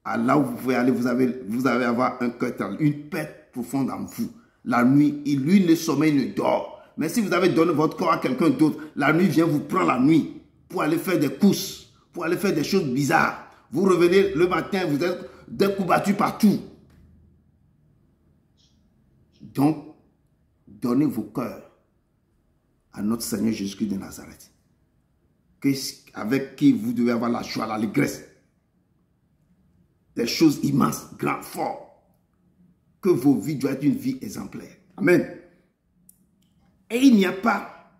À là où vous pouvez aller, vous allez avoir un cœur, une paix profonde en vous. La nuit, lui, le sommeil ne dort. Mais si vous avez donné votre corps à quelqu'un d'autre, la nuit vient vous prendre la nuit pour aller faire des courses, pour aller faire des choses bizarres. Vous revenez le matin, vous êtes des coups battus partout. Donc, donnez vos cœurs à notre Seigneur Jésus-Christ de Nazareth. Avec qui vous devez avoir la joie, l'allégresse. Des choses immenses, grandes, fortes. Que vos vies doivent être une vie exemplaire. Amen. Et il n'y a pas,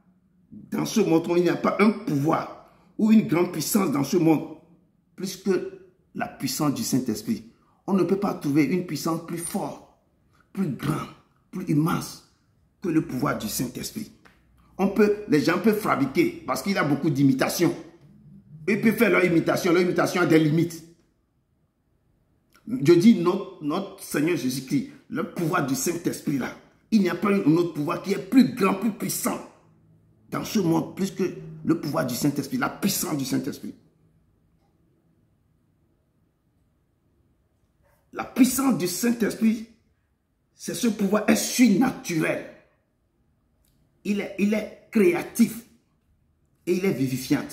dans ce monde, il n'y a pas un pouvoir ou une grande puissance dans ce monde, plus que la puissance du Saint-Esprit. On ne peut pas trouver une puissance plus forte, plus grande, plus immense que le pouvoir du Saint-Esprit. Les gens peuvent fabriquer, parce qu'il y a beaucoup d'imitations. Ils peuvent faire leur imitation a des limites. Je dis notre Seigneur Jésus-Christ, le pouvoir du Saint-Esprit là, il n'y a pas un autre pouvoir qui est plus grand, plus puissant dans ce monde, plus que le pouvoir du Saint-Esprit, la puissance du Saint-Esprit. La puissance du Saint-Esprit, c'est ce pouvoir est surnaturel. Il est créatif et il est vivifiant.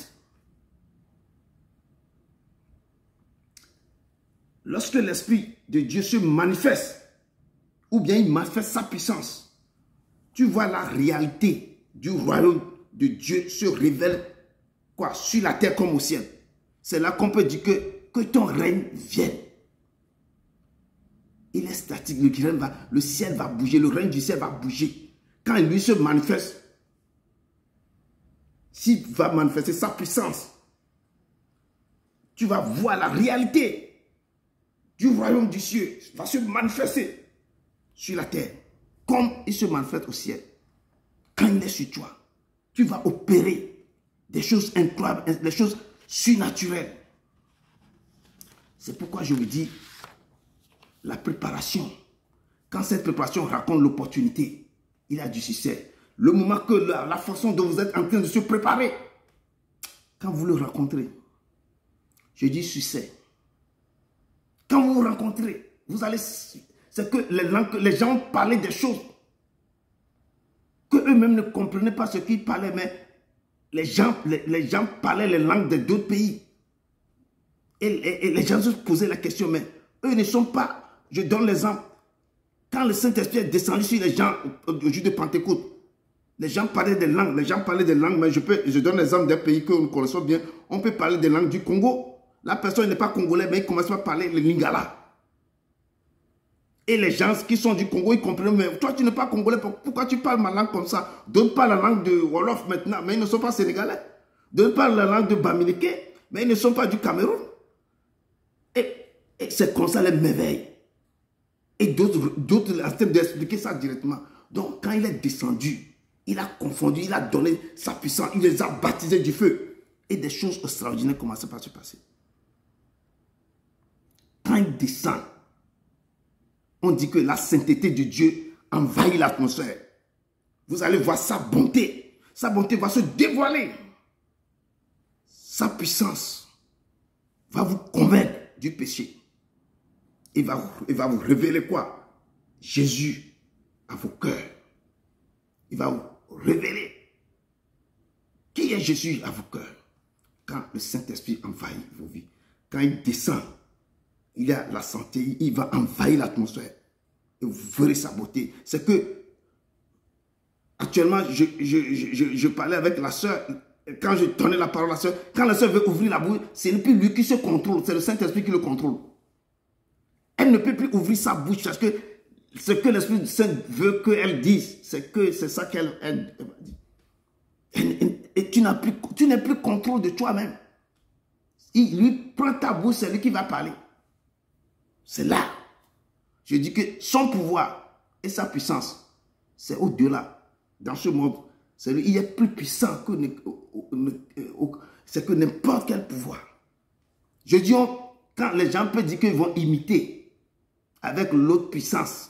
lorsque l'Esprit de Dieu se manifeste, ou bien il manifeste sa puissance, tu vois la réalité du royaume de Dieu se révèle quoi, sur la terre comme au ciel. C'est là qu'on peut dire que ton règne vienne. Il est statique, le ciel va bouger, le règne du ciel va bouger. Quand lui se manifeste, s'il va manifester sa puissance, tu vas voir la réalité du royaume du ciel va se manifester sur la terre, comme il se manifeste au ciel. Quand il est sur toi, tu vas opérer des choses incroyables, des choses surnaturelles. C'est pourquoi je vous dis, la préparation, quand cette préparation raconte l'opportunité, il a du succès. Le moment que la façon dont vous êtes en train de se préparer, quand vous le rencontrez, je dis succès. Quand vous vous rencontrez, vous allez... C'est que les gens parlaient des choses que eux-mêmes ne comprenaient pas ce qu'ils parlaient, mais les gens parlaient les langues d'autres pays. Et les gens se posaient la question, mais eux ne sont pas... Je donne l'exemple. Quand le Saint-Esprit est descendu sur les gens au jour de Pentecôte, les gens parlaient des langues, mais je donne l'exemple d'un pays que nous connaissons bien. On peut parler des langues du Congo. La personne n'est pas congolais, mais il commence à parler le lingala. Et les gens qui sont du Congo, ils comprennent, mais toi tu n'es pas congolais, pourquoi tu parles ma langue comme ça? D'autres parlent la langue de Wolof maintenant, mais ils ne sont pas sénégalais. D'autres parlent la langue de Bamileke, mais ils ne sont pas du Cameroun. Et c'est comme ça les m'éveillent. Et d'autres en train d'expliquer ça directement. Donc quand il est descendu, il a confondu, il a donné sa puissance, il les a baptisés du feu. Et des choses extraordinaires commençaient par se passer. Quand il descend, on dit que la sainteté de Dieu envahit l'atmosphère. Vous allez voir sa bonté. Sa bonté va se dévoiler. Sa puissance va vous convaincre du péché. Il va vous révéler quoi? Jésus à vos cœurs. Il va vous révéler qui est Jésus à vos cœurs. Quand le Saint-Esprit envahit vos vies, quand il descend, il a la santé, il va envahir l'atmosphère. Et vous verrez sa beauté. C'est que, actuellement, je parlais avec la sœur, quand je donnais la parole à la sœur, quand la sœur veut ouvrir la bouche, ce n'est plus lui qui se contrôle, c'est le Saint-Esprit qui le contrôle. Elle ne peut plus ouvrir sa bouche parce que ce que l'Esprit Saint veut qu'elle dise, c'est ça qu'elle dit. Et tu n'es plus contrôle de toi-même. Il lui prend ta bouche, c'est lui qui va parler. C'est là. Je dis que son pouvoir et sa puissance, c'est au-delà. Dans ce monde, il est plus puissant que n'importe quel pouvoir. Je dis, quand les gens peuvent dire qu'ils vont imiter avec l'autre puissance,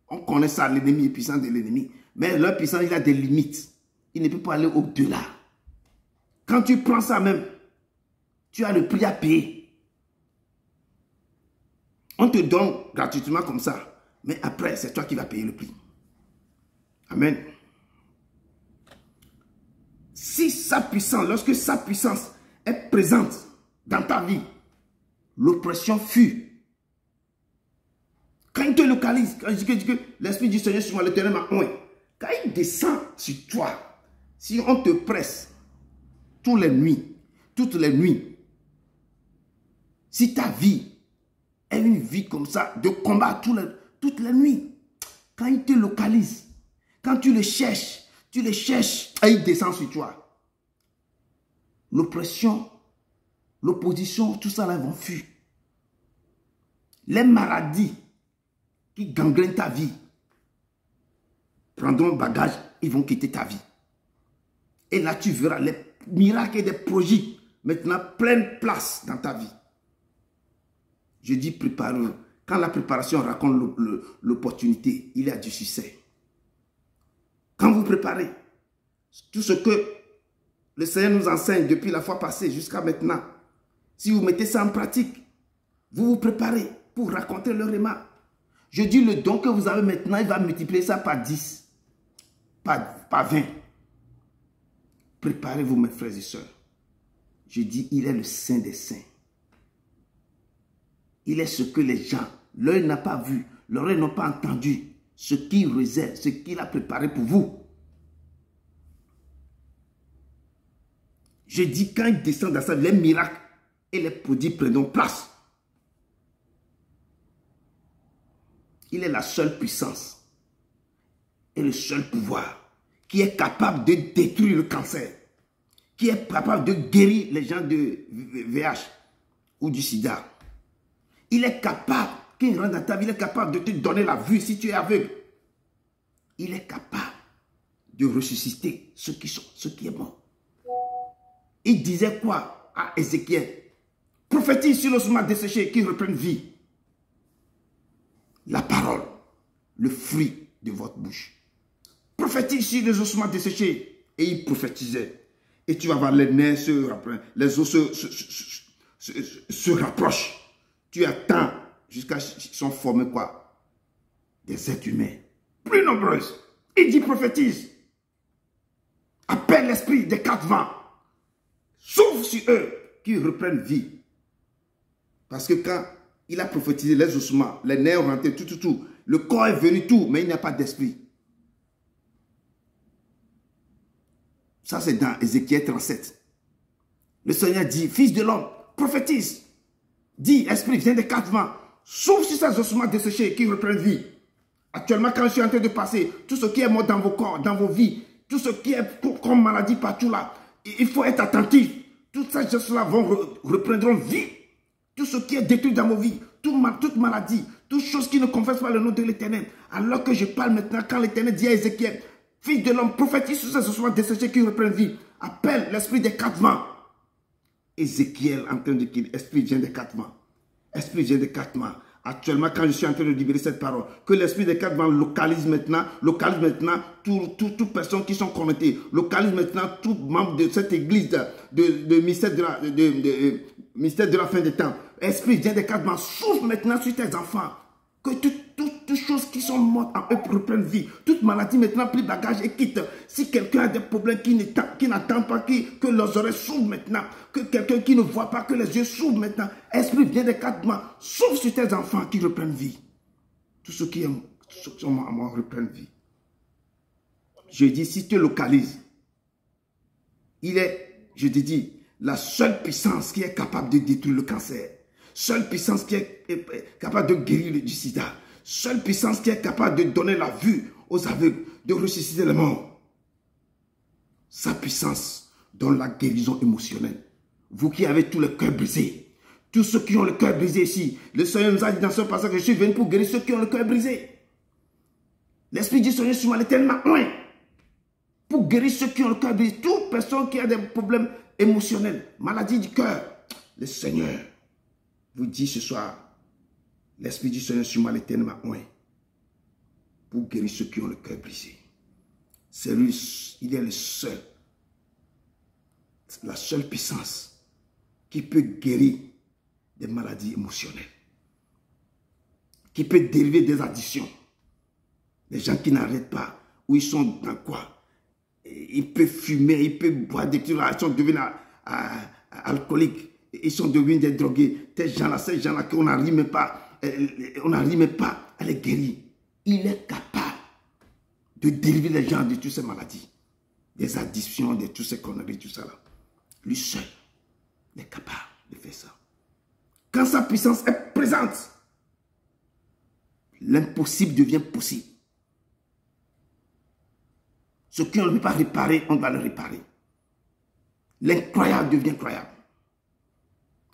on connaît ça, l'ennemi est puissant de l'ennemi, mais leur puissance, il a des limites. Il ne peut pas aller au-delà. Quand tu prends ça même, tu as le prix à payer. On te donne gratuitement comme ça, mais après, c'est toi qui vas payer le prix. Amen. Si sa puissance, lorsque sa puissance est présente dans ta vie, l'oppression fuit. Quand il te localise, quand je dis que l'Esprit du Seigneur sur moi, l'Éternel m'a oint, quand il descend sur toi, si on te presse toutes les nuits, si ta vie est une vie comme ça, de combat toutes les nuits, quand il te localise, quand tu le cherches, et il descend sur toi. L'oppression, l'opposition, tout ça là vont fuir. Les maladies qui gangrènent ta vie prendront bagage, ils vont quitter ta vie. Et là, tu verras les miracles et des projets maintenant pleine place dans ta vie. Je dis préparez-vous. Quand la préparation raconte l'opportunité, il y a du succès. Quand vous préparez, tout ce que le Seigneur nous enseigne depuis la fois passée jusqu'à maintenant, si vous mettez ça en pratique, vous vous préparez pour raconter le remarque. Je dis le don que vous avez maintenant, il va multiplier ça par 10, par 20. Préparez-vous mes frères et sœurs. Je dis, il est le Saint des Saints. Il est ce que les gens, l'œil n'a pas vu, l'oreille n'a pas entendu, ce qu'il réserve, ce qu'il a préparé pour vous. Je dis, quand il descend dans ça, les miracles et les prodiges prendront place. Il est la seule puissance et le seul pouvoir qui est capable de détruire le cancer, qui est capable de guérir les gens de VIH ou du sida. Il est capable, quand il rentre dans ta vie, il est capable de te donner la vue si tu es aveugle. Il est capable de ressusciter ce qui est mort. Il disait quoi à Ézéchiel? Prophétise sur l'ossuaire desséché qui reprenne vie. La parole, le fruit de votre bouche. Prophétise sur les ossements desséchés. Et il prophétisait. Et tu vas voir les nerfs se rapprochent, les os se rapprochent. Tu attends jusqu'à ce qu'ils sont formés quoi? Des êtres humains. Plus nombreuses. Il dit prophétise. Appelle l'esprit des 4 vents. Souffle sur eux qui reprennent vie. Parce que quand il a prophétisé les ossements, les nerfs rentrés, tout. Le corps est venu tout, mais il n'y a pas d'esprit. Ça, c'est dans Ézéchiel 37. Le Seigneur dit, fils de l'homme, prophétise. Dis, esprit, viens des 4 vents. Souffle sur ces ossements desséchés qui reprennent vie. Actuellement, quand je suis en train de passer, tout ce qui est mort dans vos corps, dans vos vies, tout ce qui est comme maladie partout là, il faut être attentif. Toutes ces choses-là reprendront vie. Tout ce qui est détruit dans vos vies, toute maladie, toute chose qui ne confesse pas le nom de l'Éternel. Alors que je parle maintenant, quand l'Éternel dit à Ézéchiel, fils de l'homme, prophétise sur ces ossements desséchés qui reprennent vie. Appelle l'esprit des 4 vents. Ézéchiel en train de dire, esprit vient des 4 vents. Esprit vient des 4 vents. Actuellement, quand je suis en train de libérer cette parole, que l'esprit des 4 vents localise maintenant toute personne qui sont connectées, localise maintenant tout membre de cette église de mystère de la fin des temps. Esprit vient des 4 vents, souffle maintenant sur tes enfants, que toutes choses qui sont mortes en eux reprennent vie. Toute maladie maintenant pris bagage et quitte. Si quelqu'un a des problèmes qui n'attend pas, que leurs oreilles s'ouvrent maintenant, que quelqu'un qui ne voit pas, que les yeux s'ouvrent maintenant. Esprit vient des 4 vents, souffle sur tes enfants qui reprennent vie. Tous ceux qui sont morts à moi reprennent vie. Je dis, si tu localises, il est, je te dis, la seule puissance qui est capable de détruire le cancer. Seule puissance qui est capable de guérir du sida. Seule puissance qui est capable de donner la vue aux aveugles, de ressusciter les morts. Sa puissance donne la guérison émotionnelle. Vous qui avez tous les cœurs brisés, tous ceux qui ont le cœur brisé ici, le Seigneur nous a dit dans ce passage que je suis venu pour guérir ceux qui ont le cœur brisé. L'Esprit du Seigneur sur moi est tellement loin pour guérir ceux qui ont le cœur brisé. Toute personne qui a des problèmes émotionnels, maladie du cœur, le Seigneur vous dit ce soir, l'Esprit du Seigneur sur moi est tellement loin pour guérir ceux qui ont le cœur brisé. C'est lui, il est le seul, la seule puissance qui peut guérir des maladies émotionnelles, qui peut dériver des addictions. Les gens qui n'arrêtent pas, où ils sont dans quoi? Ils peuvent fumer, ils peuvent boire des trucs, ils sont devenus alcooliques. Ils sont devenus des drogués. Ces gens-là qu'on n'arrive même pas, à les guérir. Il est capable de dériver les gens de toutes ces maladies, des addictions, de toutes ces conneries, tout ça là. Lui seul est capable de faire ça. Quand sa puissance est présente, l'impossible devient possible. Ce qu'on ne peut pas réparer, on doit le réparer. L'incroyable devient croyable.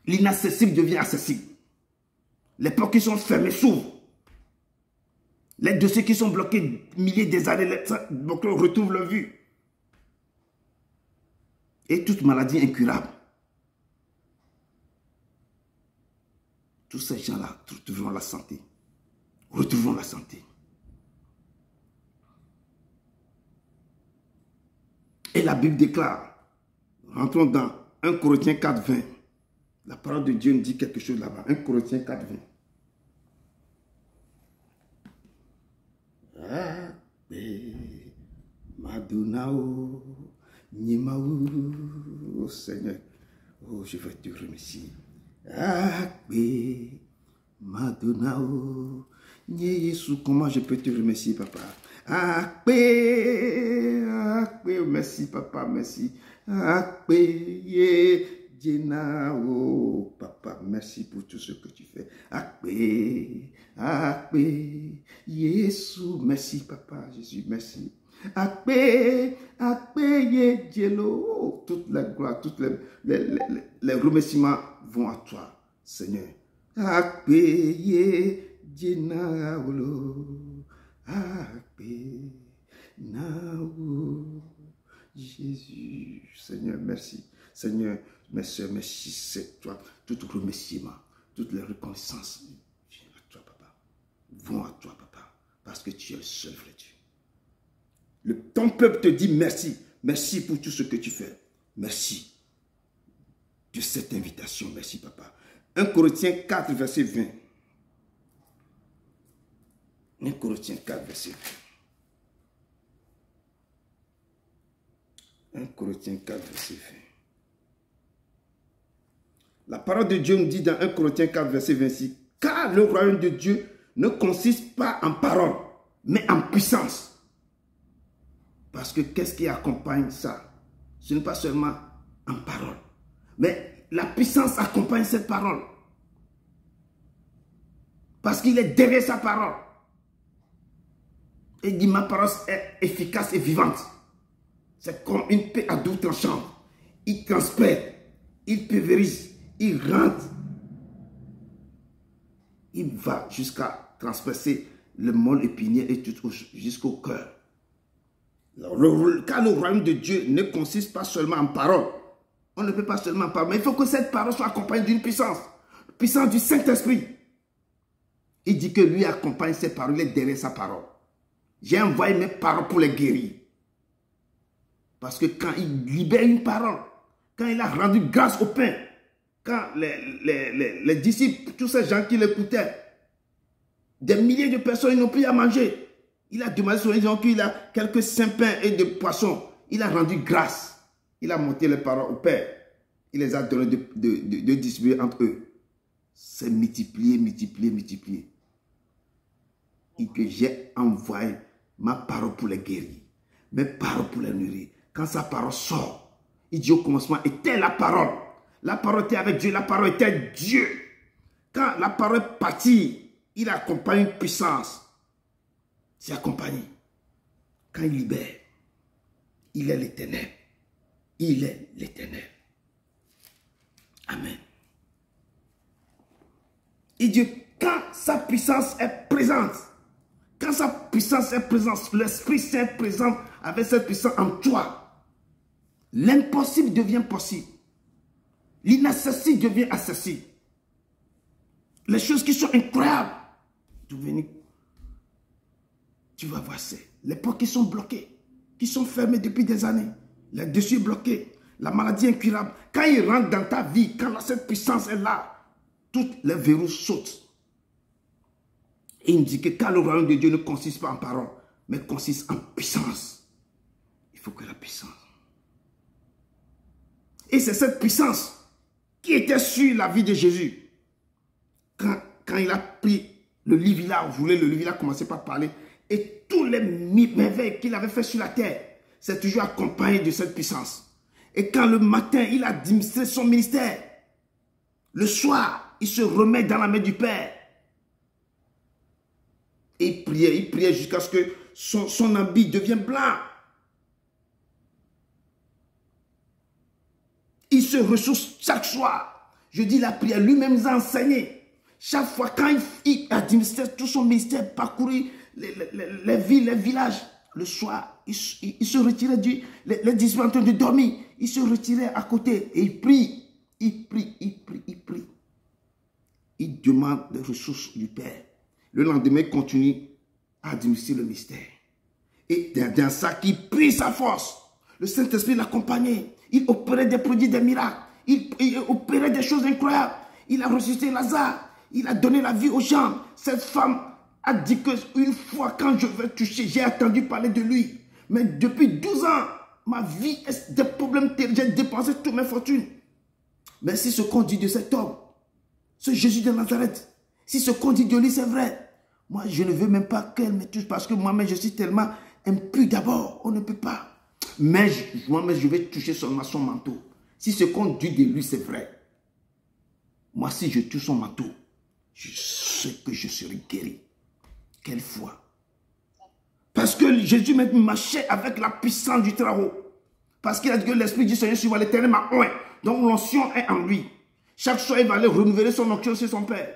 L'inaccessible devient accessible. Les portes qui sont fermées s'ouvrent. Les dossiers qui sont bloqués milliers des années retrouvent leur vue. Et toute maladie incurable. Tous ces gens-là retrouveront la santé. Retrouveront la santé. Et la Bible déclare, rentrons dans 1 Corinthiens 4, 20. La parole de Dieu nous dit quelque chose là-bas. 1 Corinthiens 4, 20. Madonao, Nimaou, Seigneur, oh, je vais te remercier. Madonao. Jésus, comment je peux te remercier, papa? Merci, papa, merci. Papa, merci pour tout ce que tu fais. Jésus, merci, papa, Jésus, merci. Toute la gloire, tous les remerciements vont à toi, Seigneur. Jésus, Seigneur, merci. Seigneur, mes soeurs, merci, c'est toi. Tout remerciement, toutes les reconnaissances viennent à toi, papa. Vont à toi, papa, parce que tu es le seul vrai Dieu. Ton peuple te dit merci. Merci pour tout ce que tu fais. Merci de cette invitation. Merci, papa. 1 Corinthiens 4, verset 20. 1 Corinthiens 4, verset 20. 1 Corinthiens 4, verset 20. La parole de Dieu nous dit dans 1 Corinthiens 4, verset 26, « Car le royaume de Dieu ne consiste pas en parole, mais en puissance. » Parce que qu'est-ce qui accompagne ça? Ce n'est pas seulement en parole, mais la puissance accompagne cette parole. Parce qu'il est derrière sa parole. Et il dit, ma parole est efficace et vivante. C'est comme une épée à double tranchant. Il transperce, il pulvérise, il rentre. Il va jusqu'à transpercer le môle épinier et tout jusqu'au cœur. Car le royaume de Dieu ne consiste pas seulement en parole. On ne peut pas seulement parler, mais il faut que cette parole soit accompagnée d'une puissance. Puissance du Saint-Esprit. Il dit que lui accompagne ses paroles, il est derrière sa parole. J'ai envoyé mes paroles pour les guérir. Parce que quand il libère une parole, quand il a rendu grâce au pain, quand les disciples, tous ces gens qui l'écoutaient, des milliers de personnes, ils n'ont plus à manger. Il a demandé sur les gens qu'il a quelques saints pains et de poissons. Il a rendu grâce. Il a monté les paroles au Père. Il les a donnés de distribuer entre eux. C'est multiplié, multiplié, multiplié. Et que j'ai envoyé ma parole pour les guérir. Mes paroles pour les nourrir. Quand sa parole sort, il dit au commencement, était la parole. La parole était avec Dieu, la parole était Dieu. Quand la parole est partie, il accompagne une puissance. C'est accompagné. Quand il libère, il est l'Éternel. Il est l'Éternel. Amen. Il dit, quand sa puissance est présente, quand sa puissance est présente, l'Esprit Saint est présent avec cette puissance en toi, l'impossible devient possible. L'inaccessible devient accessible. Les choses qui sont incroyables deviennent. Tu vas voir, c'est les portes qui sont bloquées, qui sont fermées depuis des années. Les dessus bloqués, la maladie incurable. Quand il rentre dans ta vie, quand cette puissance est là, toutes les verrous sautent. Et il dit que quand le royaume de Dieu ne consiste pas en parole, mais consiste en puissance. Il faut que la puissance. Et c'est cette puissance qui était sur la vie de Jésus. Quand il a pris le livre, il a ouvert le livre, il a commencé par parler. Et tous les merveilles qu'il avait fait sur la terre, c'est toujours accompagné de cette puissance. Et quand le matin, il a administré son ministère, le soir, il se remet dans la main du Père. Et il priait jusqu'à ce que son habit devienne blanc. Il se ressource chaque soir. Je dis la prière, lui-même nous a enseigné. Chaque fois, quand il administrait tout son ministère, parcourir les villes, les villages, le soir, il se retirait les disciples en train de dormir. Il se retirait à côté et il prie. Il prie, il prie, il prie. Il demande les ressources du Père. Le lendemain, il continue à administrer le mystère. Et dans ça, il prie sa force. Le Saint-Esprit l'accompagnait. Il opérait des produits, des miracles. Il opérait des choses incroyables. Il a ressuscité Lazare. Il a donné la vie aux gens. Cette femme a dit qu'une fois, quand je vais toucher, j'ai attendu parler de lui. Mais depuis 12 ans, ma vie est des problèmes terribles. J'ai dépensé toutes mes fortunes. Mais c'est ce qu'on dit de cet homme. Ce Jésus de Nazareth. Si ce qu'on dit de lui, c'est vrai, moi, je ne veux même pas qu'elle me touche parce que moi-même, je suis tellement impur d'abord. On ne peut pas. Mais moi-même, je vais toucher seulement son manteau. Si ce qu'on dit de lui, c'est vrai, moi, si je touche son manteau, je sais que je serai guéri. Quelle foi! Parce que Jésus m'a marché avec la puissance du Très-Haut. Parce qu'il a dit que l'Esprit du Seigneur sur l'Éternel m'a oint. Donc l'onction est en lui. Chaque soir, il va aller renouveler son onction sur son Père.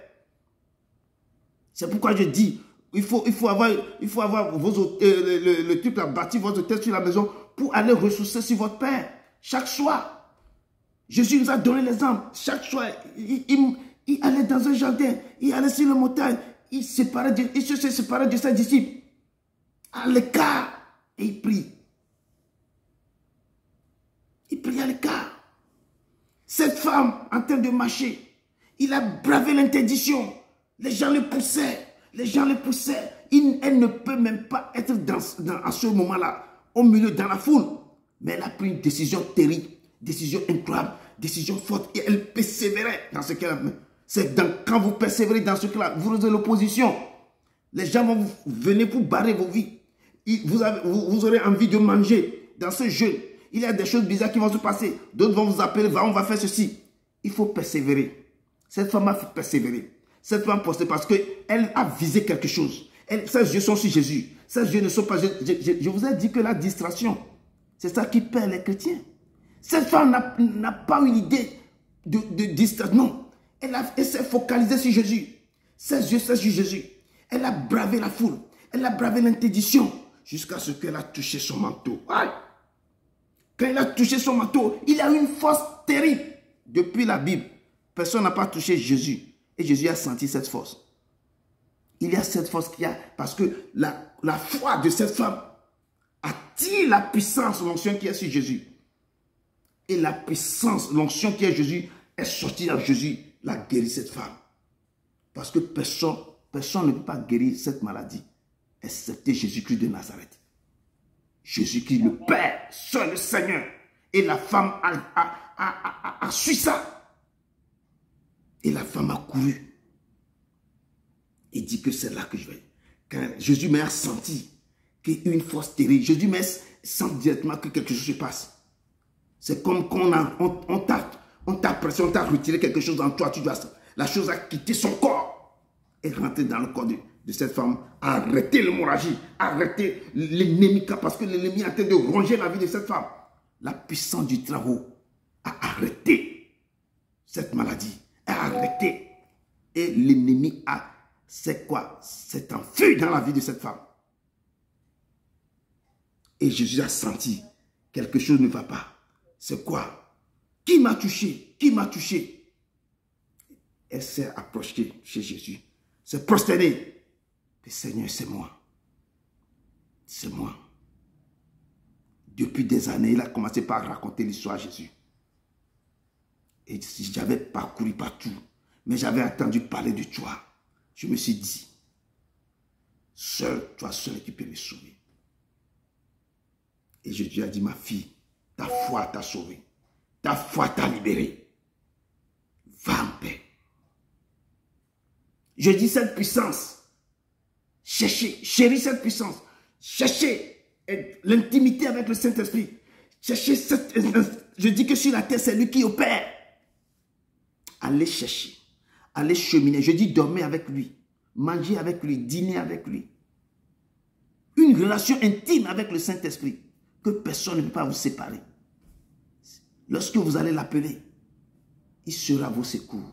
C'est pourquoi je dis, il faut avoir le truc là, bâti votre tête sur la maison pour aller ressourcer sur votre Père. Chaque soir. Jésus nous a donné l'exemple. Chaque soir, il allait dans un jardin, il allait sur la montagne, il se séparait de ses disciples. À l'écart, et il prie. Il prie à l'écart. Cette femme, en train de marcher, il a bravé l'interdiction. Les gens le poussaient. Les gens le poussaient. Elle ne peut même pas être à ce moment-là, au milieu, dans la foule. Mais elle a pris une décision terrible, décision incroyable, décision forte. Et elle persévérait dans ce qu'elle a fait. C'est quand vous persévérez dans ce qu'elle vous aurez l'opposition. Les gens vont venir pour barrer vos vies. Vous aurez envie de manger dans ce jeûne. Il y a des choses bizarres qui vont se passer. D'autres vont vous appeler, on va faire ceci. Il faut persévérer. Cette femme a persévéré. Cette femme postait parce qu'elle a visé quelque chose. Ses yeux sont sur Jésus. Ses yeux ne sont pas... Je vous ai dit que la distraction, c'est ça qui perd les chrétiens. Cette femme n'a pas une idée de distraction. Non. Elle s'est focalisée sur Jésus. Ses yeux sont sur Jésus. Elle a bravé la foule. Elle a bravé l'interdiction jusqu'à ce qu'elle a touché son manteau. Aïe. Quand elle a touché son manteau, il a eu une force terrible. Depuis la Bible, personne n'a pas touché Jésus. Et Jésus a senti cette force. Il y a cette force qu'il y a parce que la foi de cette femme attire la puissance, l'onction qui est sur Jésus. Et la puissance, l'onction qui est Jésus, est sortie en Jésus, l'a guéri cette femme. Parce que personne ne peut pas guérir cette maladie, excepté Jésus-Christ de Nazareth. Jésus-Christ, le Père, seul le Seigneur. Et la femme a su ça. Et la femme a couru. Et dit que c'est là que je vais. Quand Jésus m'a senti qu'il y a une force terrible. Jésus m'a senti directement que quelque chose se passe. C'est comme quand on t'a pressé, on t'a retiré quelque chose en toi. La chose a quitté son corps et rentré dans le corps de cette femme, arrêter l'hémorragie, arrêter l'ennemi, parce que l'ennemi est en train de ronger la vie de cette femme. La puissance du Très-Haut a arrêté cette maladie, a arrêté. Et l'ennemi c'est quoi? C'est enfui dans la vie de cette femme. Et Jésus a senti quelque chose ne va pas. C'est quoi? Qui m'a touché? Qui m'a touché? Elle s'est approchée chez Jésus, s'est prosternée. Le Seigneur, c'est moi. C'est moi. Depuis des années, il a commencé par raconter l'histoire à Jésus. Et j'avais parcouru partout, mais j'avais entendu parler de toi. Je me suis dit, toi seul qui peux me sauver. Et Jésus a dit, ma fille, ta foi t'a sauvée. Ta foi t'a libérée. Va en paix. Je dis cette puissance. Cherchez, chéris cette puissance. Cherchez l'intimité avec le Saint-Esprit. Cherchez cette... Je dis que sur la terre, c'est lui qui opère. Allez chercher. Allez cheminer. Je dis dormir avec lui. Manger avec lui. Dîner avec lui. Une relation intime avec le Saint-Esprit. Que personne ne peut pas vous séparer. Lorsque vous allez l'appeler, il sera vos secours.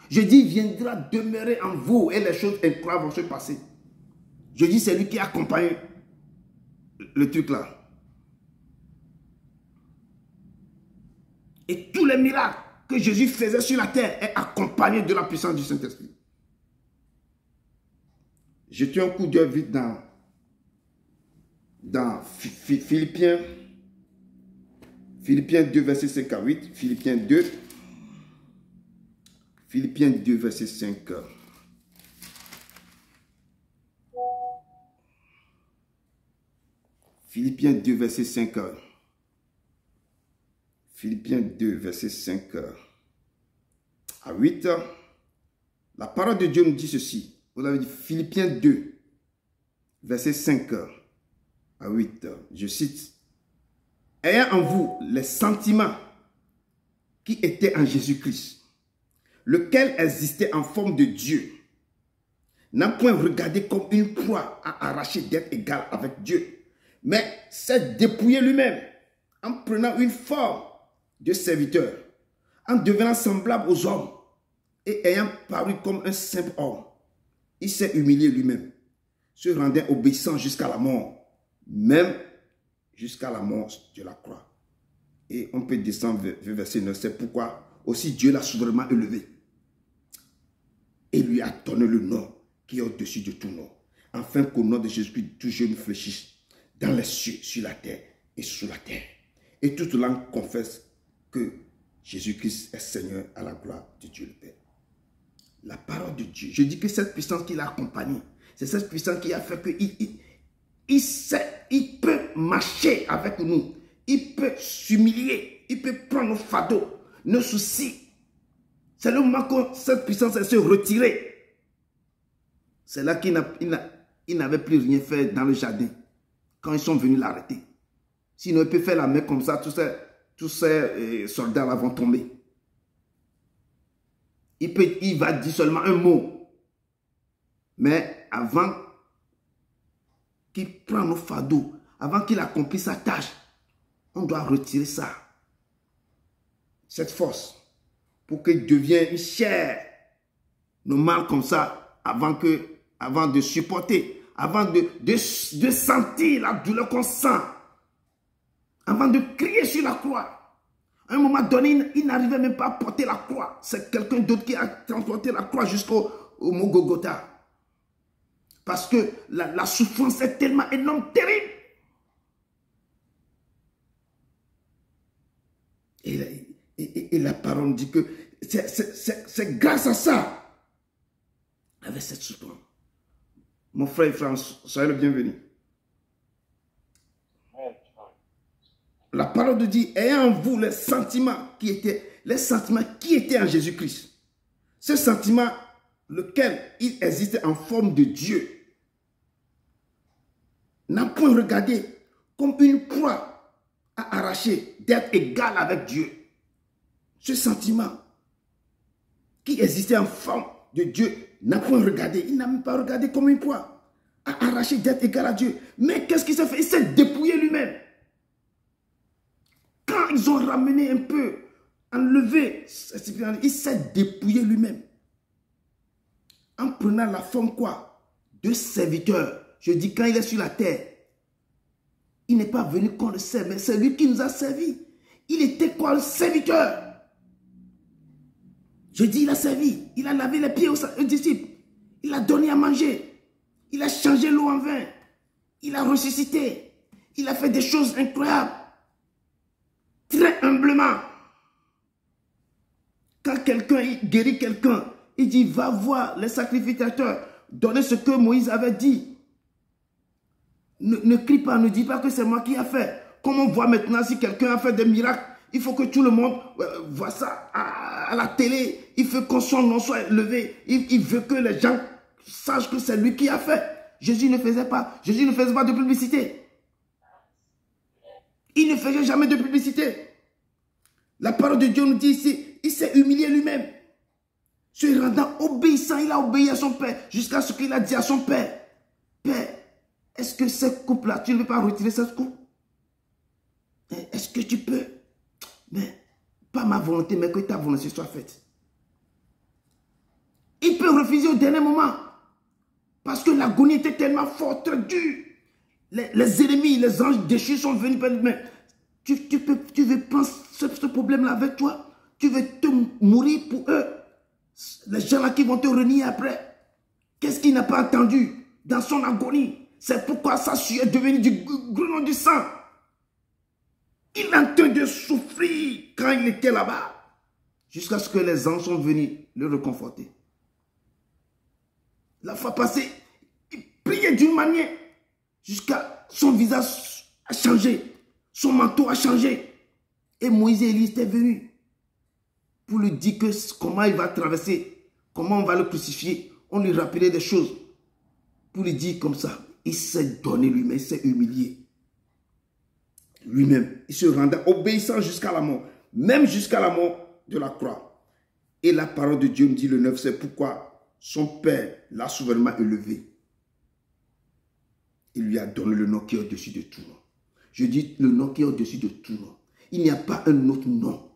Je dis, il viendra demeurer en vous et les choses incroyables vont se passer. Je dis, c'est lui qui accompagne le truc là. Et tous les miracles que Jésus faisait sur la terre est accompagné de la puissance du Saint-Esprit. Jetez un coup d'œil vite dans Philippiens 2, verset 5 à 8. Philippiens 2, verset 5. Philippiens 2, verset 5. Philippiens 2, verset 5 à 8. La parole de Dieu nous dit ceci. Vous avez dit Philippiens 2, verset 5 à 8. Je cite. Ayant en vous les sentiments qui étaient en Jésus-Christ, lequel existait en forme de Dieu, n'a point regardé comme une proie à arracher d'être égal avec Dieu, mais s'est dépouillé lui-même en prenant une forme de serviteur, en devenant semblable aux hommes et ayant paru comme un simple homme. Il s'est humilié lui-même, se rendant obéissant jusqu'à la mort, même jusqu'à la mort de la croix. Et on peut descendre vers verset 9. C'est pourquoi aussi Dieu l'a souverainement élevé et lui a donné le nom qui est au-dessus de tout nom, afin qu'au nom de Jésus-Christ, tout genou fléchisse dans les cieux, sur la terre et sous la terre. Et toute langue confesse que Jésus-Christ est Seigneur à la gloire de Dieu le Père. La parole de Dieu, je dis que cette puissance qui l'a accompagné, c'est cette puissance qui a fait qu'il peut marcher avec nous, il peut s'humilier, il peut prendre nos fardeaux, nos soucis. C'est le moment que cette puissance elle se retirer. C'est là qu'il n'avait plus rien fait dans le jardin, quand ils sont venus l'arrêter. Sinon, il peut faire la main comme ça, tous ces soldats là vont tomber. Il va dire seulement un mot. Mais avant qu'il prenne nos fardeaux, avant qu'il accomplisse sa tâche, on doit retirer ça. Cette force, pour qu'il devienne une chair normale comme ça, avant de supporter, avant de sentir la douleur qu'on sent, avant de crier sur la croix. À un moment donné, il n'arrivait même pas à porter la croix. C'est quelqu'un d'autre qui a transporté la croix jusqu'au mont Golgotha. Parce que la souffrance est tellement énorme, terrible. Et la parole dit que c'est grâce à ça, avec cette souffrance. Mon frère et frère, soyez le bienvenu. La parole de Dieu, ayant en vous les sentiments qui étaient en Jésus-Christ. Ce sentiment, lequel il existait en forme de Dieu, n'a point regardé comme une proie à arracher d'être égal avec Dieu. Ce sentiment qui existait en forme de Dieu n'a point regardé, il n'a même pas regardé comme une proie à arracher d'être égal à Dieu. Mais qu'est-ce qu'il s'est fait? Il s'est dépouillé lui-même. Quand ils ont ramené un peu, enlevé, il s'est dépouillé lui-même. En prenant la forme quoi? De serviteur. Je dis quand il est sur la terre, il n'est pas venu qu'on le serve, mais c'est lui qui nous a servi. Il était quoi? Le serviteur. Je dis il a servi. Il a lavé les pieds aux disciples. Il a donné à manger. Il a changé l'eau en vin. Il a ressuscité. Il a fait des choses incroyables. Très humblement. Quand quelqu'un guérit quelqu'un, il dit va voir les sacrificateurs, donnez ce que Moïse avait dit. Ne crie pas, ne dis pas que c'est moi qui ai fait. Comme on voit maintenant, si quelqu'un a fait des miracles, il faut que tout le monde voit ça à la télé. Il veut que son nom soit élevé. Il veut que les gens sachent que c'est lui qui a fait. Jésus ne faisait pas de publicité. Il ne faisait jamais de publicité. La parole de Dieu nous dit ici, il s'est humilié lui-même. Se rendant obéissant, il a obéi à son père, jusqu'à ce qu'il a dit à son père, Père, est-ce que cette coupe-là, tu ne veux pas retirer cette coupe? Est-ce que tu peux? Mais, pas ma volonté, mais que ta volonté soit faite. Il peut refuser au dernier moment, parce que l'agonie était tellement forte, très dure. Les ennemis, les anges déchus sont venus. Mais tu veux prendre ce problème-là avec toi? Tu veux te mourir pour eux? Les gens-là qui vont te renier après. Qu'est-ce qu'il n'a pas entendu dans son agonie? C'est pourquoi sa sueur est devenue du grelon du sang. Il est en train de souffrir quand il était là-bas. Jusqu'à ce que les anges sont venus le réconforter. La fois passée, il priait d'une manière jusqu'à son visage a changé. Son manteau a changé. Et Moïse et Élie étaient venus pour lui dire comment il va traverser comment on va le crucifier. On lui rappelait des choses pour lui dire comme ça. Il s'est donné lui-même, il s'est humilié. Lui-même, il se rendait obéissant jusqu'à la mort, même jusqu'à la mort de la croix. Et la parole de Dieu nous dit le 9, c'est pourquoi son Père l'a souverainement élevé. Il lui a donné le nom qui est au-dessus de tout nom. Je dis le nom qui est au-dessus de tout nom. Il n'y a pas un autre nom.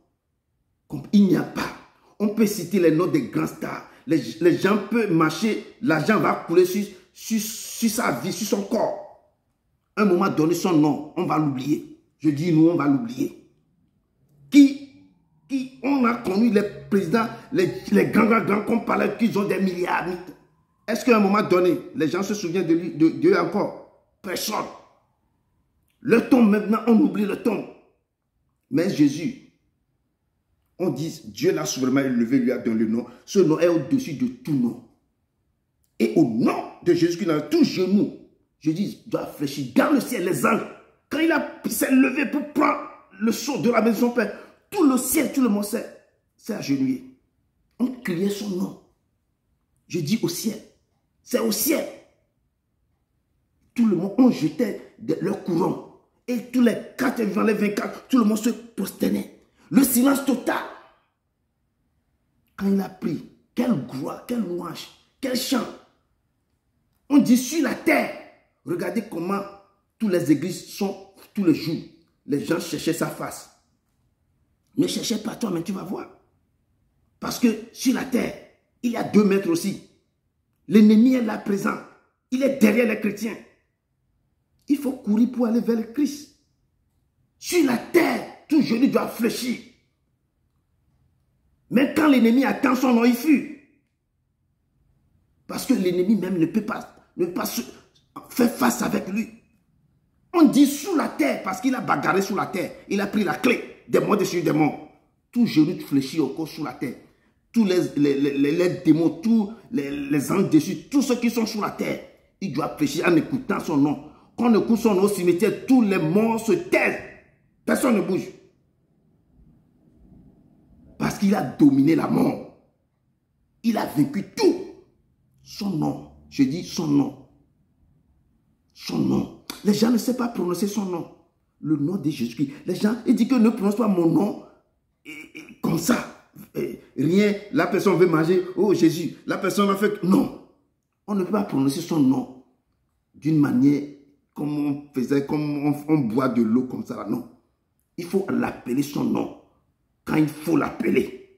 Il n'y a pas. On peut citer les noms des grands stars. Les gens peuvent marcher, l'argent va couler sur sa vie, sur son corps. À un moment donné, son nom, on va l'oublier. Je dis nous, on va l'oublier. On a connu les présidents, les grands qu'on parlait qu'ils ont des milliards. Est-ce qu'à un moment donné, les gens se souviennent de lui, d'eux encore? Personne. Le tombe maintenant, on oublie le tombe. Mais Jésus, on dit, Dieu l'a souverainement élevé, lui a donné le nom. Ce nom est au-dessus de tout nom. Et au nom de Jésus, qui a tout genou, je dis, doit fléchir dans le ciel, les anges. Quand il s'est levé pour prendre le sceau de la maison de son Père, tout le ciel, tout le monde s'est agenouillé. On criait son nom. Je dis au ciel. C'est au ciel. Tout le monde, on jetait leur couronne. Et tous les 4 vivants, les 24, tout le monde se prosternait. Le silence total. Quand il a pris, quelle gloire, quelle louange, quel chant. On dit sur la terre. Regardez comment toutes les églises sont tous les jours. Les gens cherchaient sa face. Ne cherchez pas toi, mais tu vas voir. Parce que sur la terre, il y a 2 mètres aussi. L'ennemi est là présent. Il est derrière les chrétiens. Il faut courir pour aller vers le Christ. Sur la terre, tout genou doit fléchir. Mais quand l'ennemi attend son nom, il fuit. Parce que l'ennemi même ne peut pas faire face avec lui. On dit sous la terre, parce qu'il a bagarré sous la terre. Il a pris la clé des morts dessus des morts. Tout genou fléchit encore sous la terre. Tous les démons, tous les anges dessus, tous ceux qui sont sous la terre, ils doivent fléchir en écoutant son nom. Quand on écoute son nom au cimetière, tous les morts se taisent. Personne ne bouge. Parce qu'il a dominé la mort. Il a vaincu tout. Son nom, je dis son nom. Son nom. Les gens ne savent pas prononcer son nom. Le nom de Jésus-Christ. Les gens, ils disent que ne prononce pas mon nom comme ça. Rien, la personne veut manger. Oh Jésus, la personne a fait. Non. On ne peut pas prononcer son nom d'une manière comme on faisait, comme on boit de l'eau comme ça. Non. Il faut l'appeler son nom. Quand il faut l'appeler.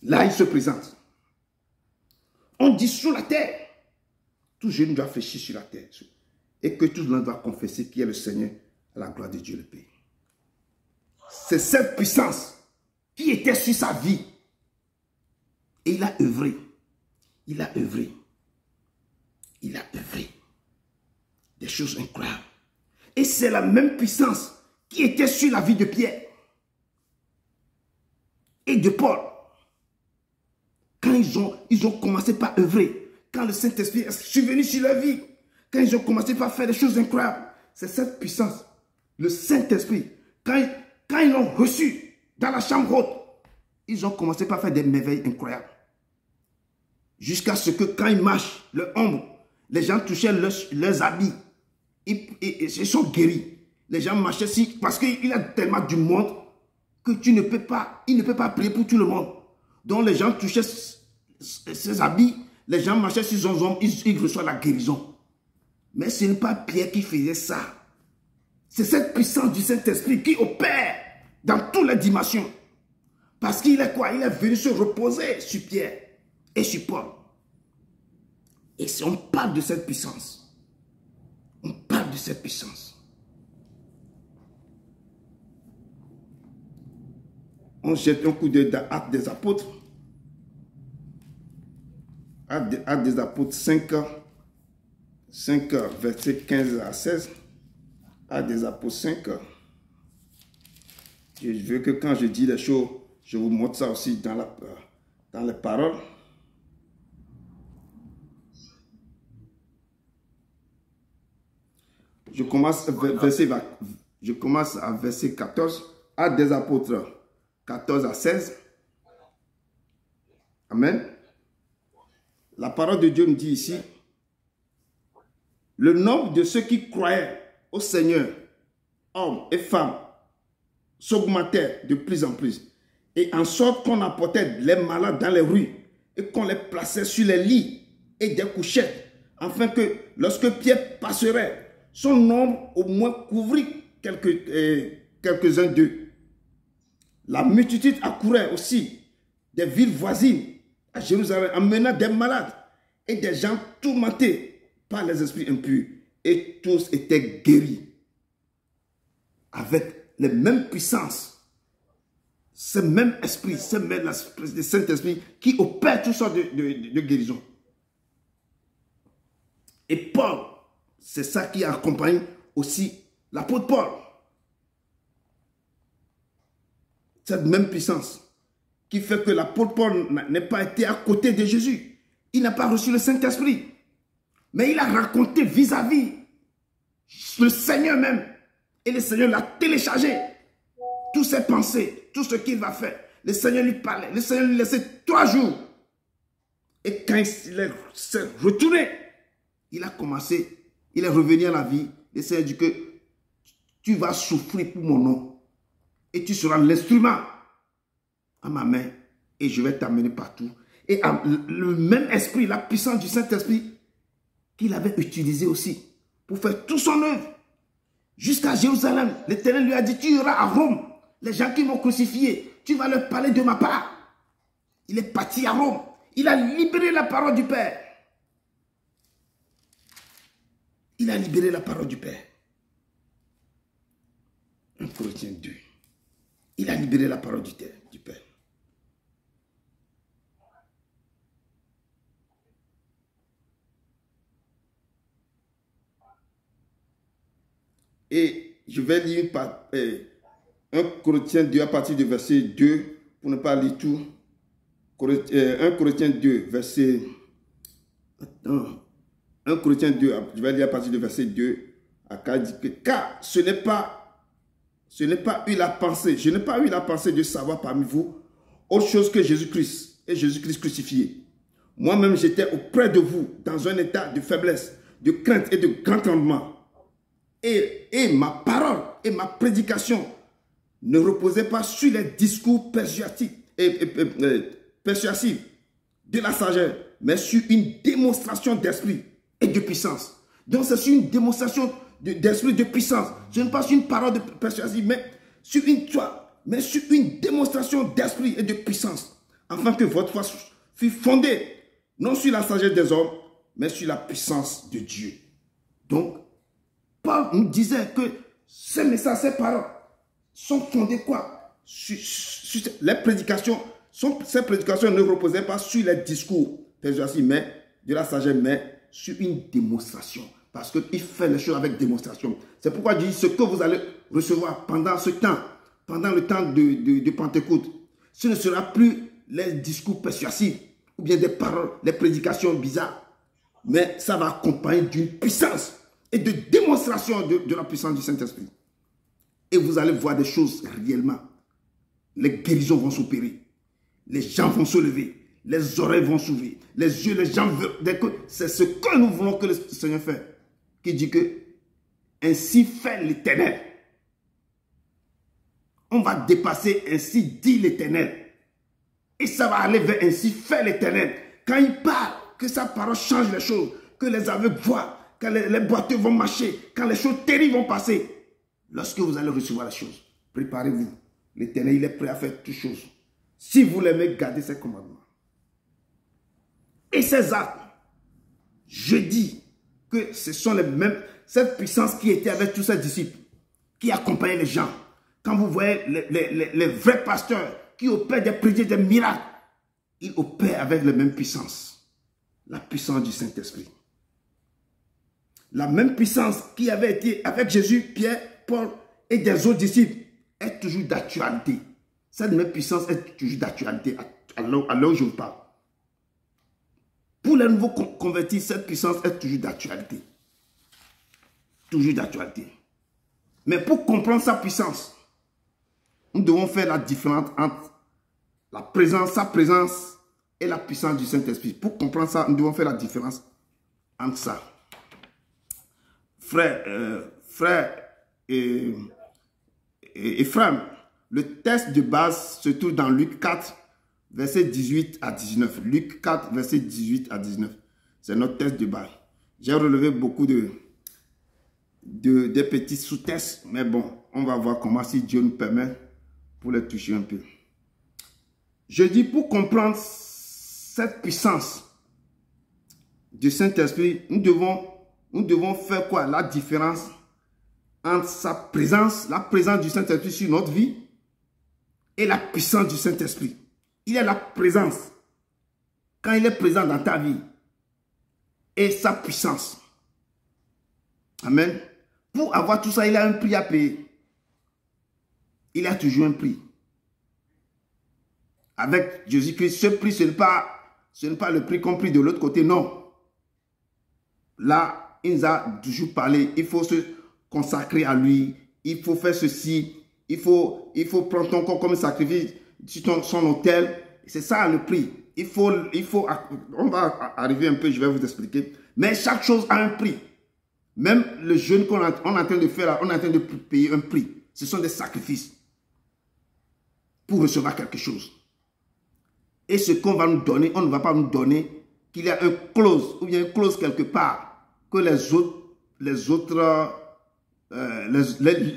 Là, il se présente. On dit sous la terre. Tout genou doit fléchir sur la terre. Et que tout le monde doit confesser qu'il est le Seigneur à la gloire de Dieu le Père. C'est cette puissance qui était sur sa vie. Et il a œuvré. Il a œuvré. Il a œuvré. Des choses incroyables. Et c'est la même puissance qui était sur la vie de Pierre et de Paul. Quand ils ont commencé par œuvrer, quand le Saint-Esprit est survenu sur leur vie, quand ils ont commencé par faire des choses incroyables, c'est cette puissance, le Saint-Esprit. Quand ils l'ont reçu dans la chambre haute, ils ont commencé par faire des merveilles incroyables. Jusqu'à ce que quand ils marchent, leur ombre, les gens touchaient leurs habits. Ils sont guéris. Les gens marchaient parce qu'il y a tellement du monde que il ne peut pas prier pour tout le monde. Donc les gens touchaient ses habits, les gens marchaient sur son ombre, ils reçoivent la guérison. Mais ce n'est pas Pierre qui faisait ça. C'est cette puissance du Saint-Esprit qui opère dans toutes les dimensions. Parce qu'il est quoi? Il est venu se reposer sur Pierre et sur Paul. Et si on parle de cette puissance, on parle de cette puissance. On jette un coup d'œil dans Actes des Apôtres. Actes des Apôtres 5, versets 15 à 16. Actes des Apôtres 5. Je veux que quand je dis les choses, je vous montre ça aussi dans les paroles. Je commence à verset 14. Actes des Apôtres 14 à 16. Amen. la parole de Dieu nous dit ici, le nombre de ceux qui croyaient au Seigneur, hommes et femmes, s'augmentait de plus en plus. Et en sorte qu'on apportait les malades dans les rues et qu'on les plaçait sur les lits et des couchettes, afin que lorsque Pierre passerait, son nombre au moins couvrit quelques-uns d'eux. La multitude accourait aussi des villes voisines à Jérusalem, emmenant des malades et des gens tourmentés par les esprits impurs. Et tous étaient guéris avec les mêmes puissances. Ce même esprit, ce même Saint-Esprit qui opère toutes sortes de guérisons. Et Paul, c'est ça qui accompagne aussi l'apôtre Paul. Cette même puissance qui fait que l'apôtre Paul n'a pas été à côté de Jésus. Il n'a pas reçu le Saint-Esprit. Mais il a raconté vis-à-vis le Seigneur même. Et le Seigneur l'a téléchargé. Toutes ses pensées, tout ce qu'il va faire. Le Seigneur lui parlait. Le Seigneur lui laissait 3 jours. Et quand il s'est retourné, il a commencé, il est revenu à la vie. Le Seigneur dit que tu vas souffrir pour mon nom. Et tu seras l'instrument à ma main. Et je vais t'amener partout. Et le même esprit, la puissance du Saint-Esprit, qu'il avait utilisé aussi pour faire tout son œuvre. Jusqu'à Jérusalem, l'Éternel lui a dit, tu iras à Rome. Les gens qui m'ont crucifié, tu vas leur parler de ma part. Il est parti à Rome. Il a libéré la parole du Père. Il a libéré la parole du Père. 1 Corinthiens 2. Il a libéré la parole du Père. Et je vais lire 1 Corinthiens 2 à partir du verset 2, pour ne pas lire tout. 1 Corinthiens 2, verset... Attends. 1 Corinthiens 2, je vais lire à partir du verset 2 à 4, dit que car je n'ai pas eu la pensée de savoir parmi vous autre chose que Jésus-Christ et Jésus-Christ crucifié. Moi-même, j'étais auprès de vous dans un état de faiblesse, de crainte et de grand tremblement. Et ma parole et ma prédication ne reposaient pas sur les discours persuasifs de la sagesse, mais sur une démonstration d'esprit et de puissance. Donc c'est sur une démonstration d'esprit de puissance. Ce n'est pas sur une parole persuasive, mais sur une démonstration d'esprit et de puissance, afin que votre foi fût fondée non sur la sagesse des hommes, mais sur la puissance de Dieu. Donc, Paul nous disait que ces messages, ces paroles sont fondées quoi? Sur les prédications. Ces prédications ne reposaient pas sur les discours persuasifs, mais de la sagesse, mais sur une démonstration. Parce qu'il fait les choses avec démonstration. C'est pourquoi je dis ce que vous allez recevoir pendant ce temps, pendant le temps de Pentecôte, ce ne sera plus les discours persuasifs ou bien des paroles, les prédications bizarres, mais ça va accompagner d'une puissance et de démonstration de la puissance du Saint-Esprit. Et vous allez voir des choses réellement. Les guérisons vont s'opérer. Les gens vont se lever. Les oreilles vont s'ouvrir. Les yeux, les gens veulent. C'est ce que nous voulons que le Seigneur fasse. Qui dit que ainsi fait l'Éternel. On va dépasser ainsi dit l'Éternel. Et ça va aller vers ainsi fait l'Éternel. Quand il parle, que sa parole change les choses. Que les aveugles voient. Quand les boiteux vont marcher, quand les choses terribles vont passer, lorsque vous allez recevoir les choses, préparez-vous. L'Éternel, il est prêt à faire toutes choses. Si vous l'aimez, gardez ses commandements. Et ces actes, je dis que ce sont les mêmes, cette puissance qui était avec tous ses disciples, qui accompagnaient les gens. Quand vous voyez les vrais pasteurs qui opèrent des prodiges, des miracles, ils opèrent avec la même puissance. La puissance du Saint-Esprit. La même puissance qui avait été avec Jésus, Pierre, Paul et des autres disciples est toujours d'actualité. Cette même puissance est toujours d'actualité à l'heure où je vous parle. Pour les nouveaux convertis, cette puissance est toujours d'actualité. Toujours d'actualité. Mais pour comprendre sa puissance, nous devons faire la différence entre sa présence et la puissance du Saint-Esprit. Pour comprendre ça, nous devons faire la différence entre ça. Frère et frère, le texte de base se trouve dans Luc 4, verset 18 à 19. Luc 4, verset 18 à 19. C'est notre texte de base. J'ai relevé beaucoup des petits sous-textes, mais bon, on va voir comment, si Dieu nous permet, pour les toucher un peu. Je dis, pour comprendre cette puissance du Saint-Esprit, nous devons faire quoi? La différence entre sa présence, la présence du Saint-Esprit sur notre vie et la puissance du Saint-Esprit. Il est la présence quand il est présent dans ta vie et sa puissance. Amen. Pour avoir tout ça, il a un prix à payer. Il a toujours un prix. Avec Jésus-Christ, ce prix, ce n'est pas le prix compris de l'autre côté, non. Là, il nous a toujours parlé, il faut se consacrer à lui, il faut faire ceci, il faut prendre ton corps comme un sacrifice sur son autel. C'est ça le prix. On va arriver un peu, je vais vous expliquer. Mais chaque chose a un prix. Même le jeûne qu'on est en train de faire là, on est en train de payer un prix. Ce sont des sacrifices pour recevoir quelque chose. Et ce qu'on va nous donner, on ne va pas nous donner qu'il y a une clause ou bien une clause quelque part que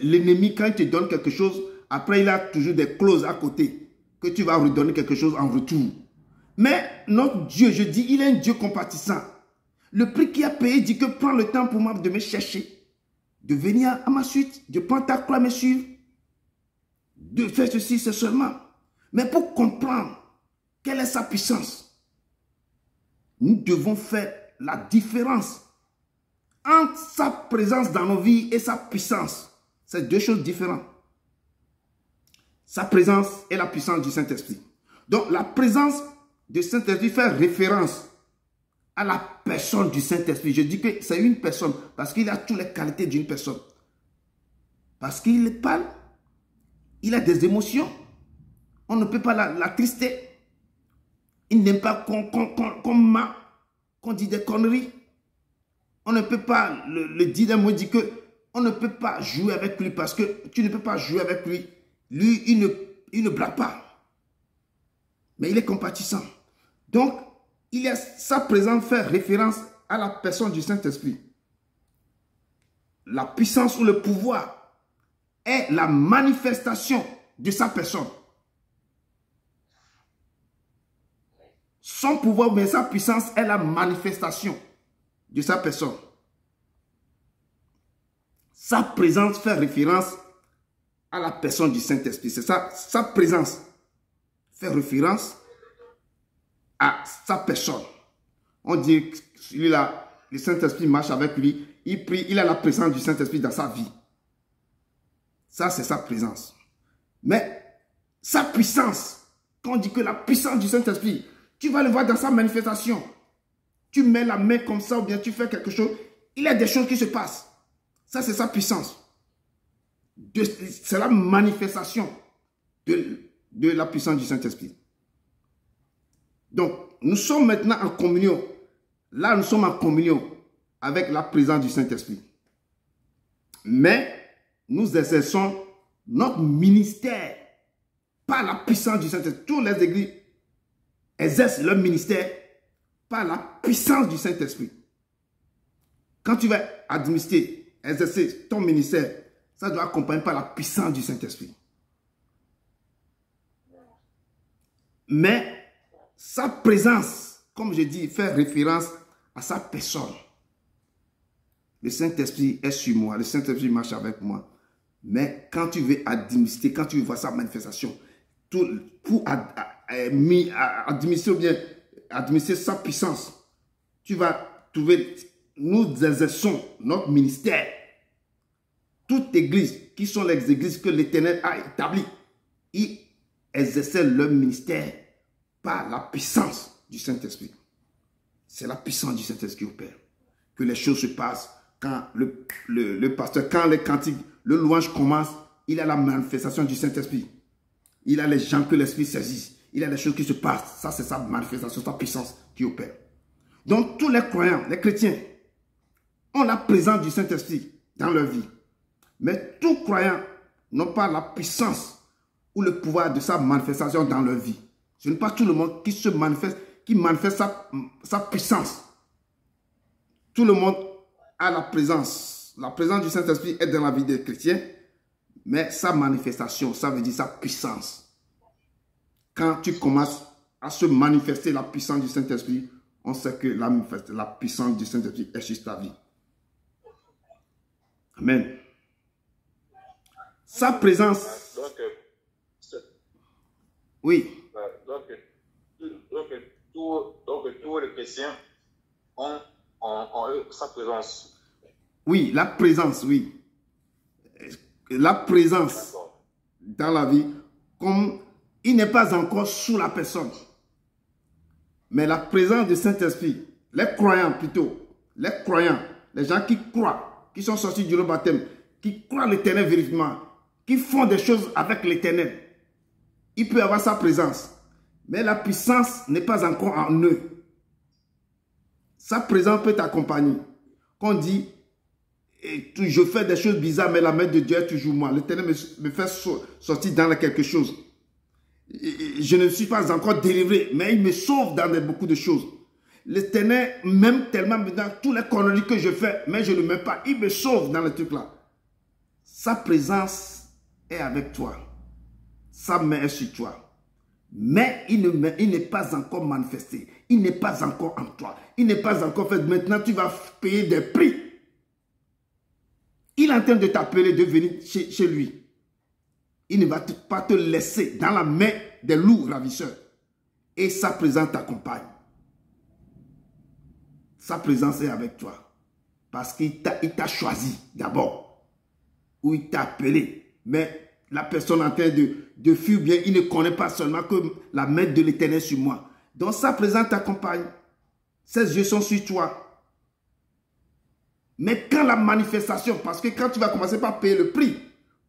l'ennemi, quand il te donne quelque chose, après il a toujours des clauses à côté que tu vas redonner quelque chose en retour. Mais notre Dieu, je dis, il est un Dieu compatissant. Le prix qu'il a payé dit que prends le temps pour moi de me chercher, de venir à ma suite, de prendre ta croix, me suivre, de faire ceci, c'est seulement. Mais pour comprendre quelle est sa puissance, nous devons faire la différence entre sa présence dans nos vies et sa puissance. C'est deux choses différentes. Sa présence et la puissance du Saint-Esprit. Donc la présence du Saint-Esprit fait référence à la personne du Saint-Esprit. Je dis que c'est une personne parce qu'il a toutes les qualités d'une personne. Parce qu'il parle, il a des émotions. On ne peut pas l'attrister. Il n'aime pas qu'on dit des conneries. On ne peut pas le dire d'un mot, dit que on ne peut pas jouer avec lui parce que tu ne peux pas jouer avec lui. Lui, il ne blague pas. Mais il est compatissant. Donc, sa présence fait référence à la personne du Saint-Esprit. La puissance ou le pouvoir est la manifestation de sa personne. Son pouvoir, mais sa puissance est la manifestation de sa personne. Sa présence fait référence à la personne du Saint-Esprit. C'est ça, sa présence fait référence à sa personne. On dit que le Saint-Esprit marche avec lui, il prie, il a la présence du Saint-Esprit dans sa vie. Ça, c'est sa présence. Mais sa puissance, quand on dit que la puissance du Saint-Esprit, tu vas le voir dans sa manifestation. Tu mets la main comme ça ou bien tu fais quelque chose, il y a des choses qui se passent. Ça, c'est sa puissance. C'est la manifestation de la puissance du Saint-Esprit. Donc, nous sommes maintenant en communion. Là, nous sommes en communion avec la présence du Saint-Esprit. Mais, nous exerçons notre ministère par la puissance du Saint-Esprit. Toutes les églises exercent leur ministère par la puissance du Saint-Esprit. Quand tu vas administrer, exercer ton ministère, ça doit accompagner par la puissance du Saint-Esprit. Mais sa présence, comme je dis, fait référence à sa personne. Le Saint-Esprit est sur moi, le Saint-Esprit marche avec moi. Mais quand tu veux administrer, quand tu veux voir sa manifestation, pour administrer ou bien administrer sa puissance, tu vas trouver, nous exerçons notre ministère. Toute église, qui sont les églises que l'Éternel a établies, ils exerçaient leur ministère par la puissance du Saint-Esprit. C'est la puissance du Saint-Esprit qui opère. Que les choses se passent quand le pasteur, quand les cantiques, le louange commence, il a la manifestation du Saint-Esprit. Il a les gens que l'Esprit saisit. il y a des choses qui se passent. Ça, c'est sa manifestation, sa puissance qui opère. Donc, tous les croyants, les chrétiens, ont la présence du Saint-Esprit dans leur vie. Mais tous croyants n'ont pas la puissance ou le pouvoir de sa manifestation dans leur vie. Ce n'est pas tout le monde qui manifeste sa puissance. Tout le monde a la présence. La présence du Saint-Esprit est dans la vie des chrétiens, mais sa manifestation, ça veut dire sa puissance. Quand tu commences à se manifester la puissance du Saint-Esprit, on sait que la puissance du Saint-Esprit est sur ta vie. Amen. Sa présence. Oui. Donc, tous les chrétiens ont sa présence. Oui, la présence, oui. La présence dans la vie, comme il n'est pas encore sous la personne. Mais la présence du Saint-Esprit, les croyants plutôt, les croyants, les gens qui croient, qui sont sortis du baptême, qui croient l'Éternel véritablement, qui font des choses avec l'Éternel, il peut avoir sa présence. Mais la puissance n'est pas encore en eux. Sa présence peut t'accompagner. Quand on dit, je fais des choses bizarres, mais la main de Dieu est toujours moi. L'Éternel me fait sortir dans quelque chose. Je ne suis pas encore délivré, mais il me sauve dans beaucoup de choses. L'Éternel m'aime tellement dans tous les conneries que je fais, mais je ne m'aime pas. Il me sauve dans le truc là. Sa présence est avec toi. Sa main est sur toi. Mais il n'est pas encore manifesté. Il n'est pas encore en toi. Il n'est pas encore fait. Maintenant, tu vas payer des prix. Il est en train de t'appeler de venir chez lui. Il ne va pas te laisser dans la main des loups ravisseurs. Et sa présence t'accompagne. Sa présence est avec toi. Parce qu'il t'a choisi d'abord. Ou il t'a appelé. Mais la personne en train de fuir bien, il ne connaît pas seulement que la main de l'Éternel sur moi. Donc sa présence t'accompagne. Ses yeux sont sur toi. Mais quand la manifestation, parce que quand tu vas commencer par payer le prix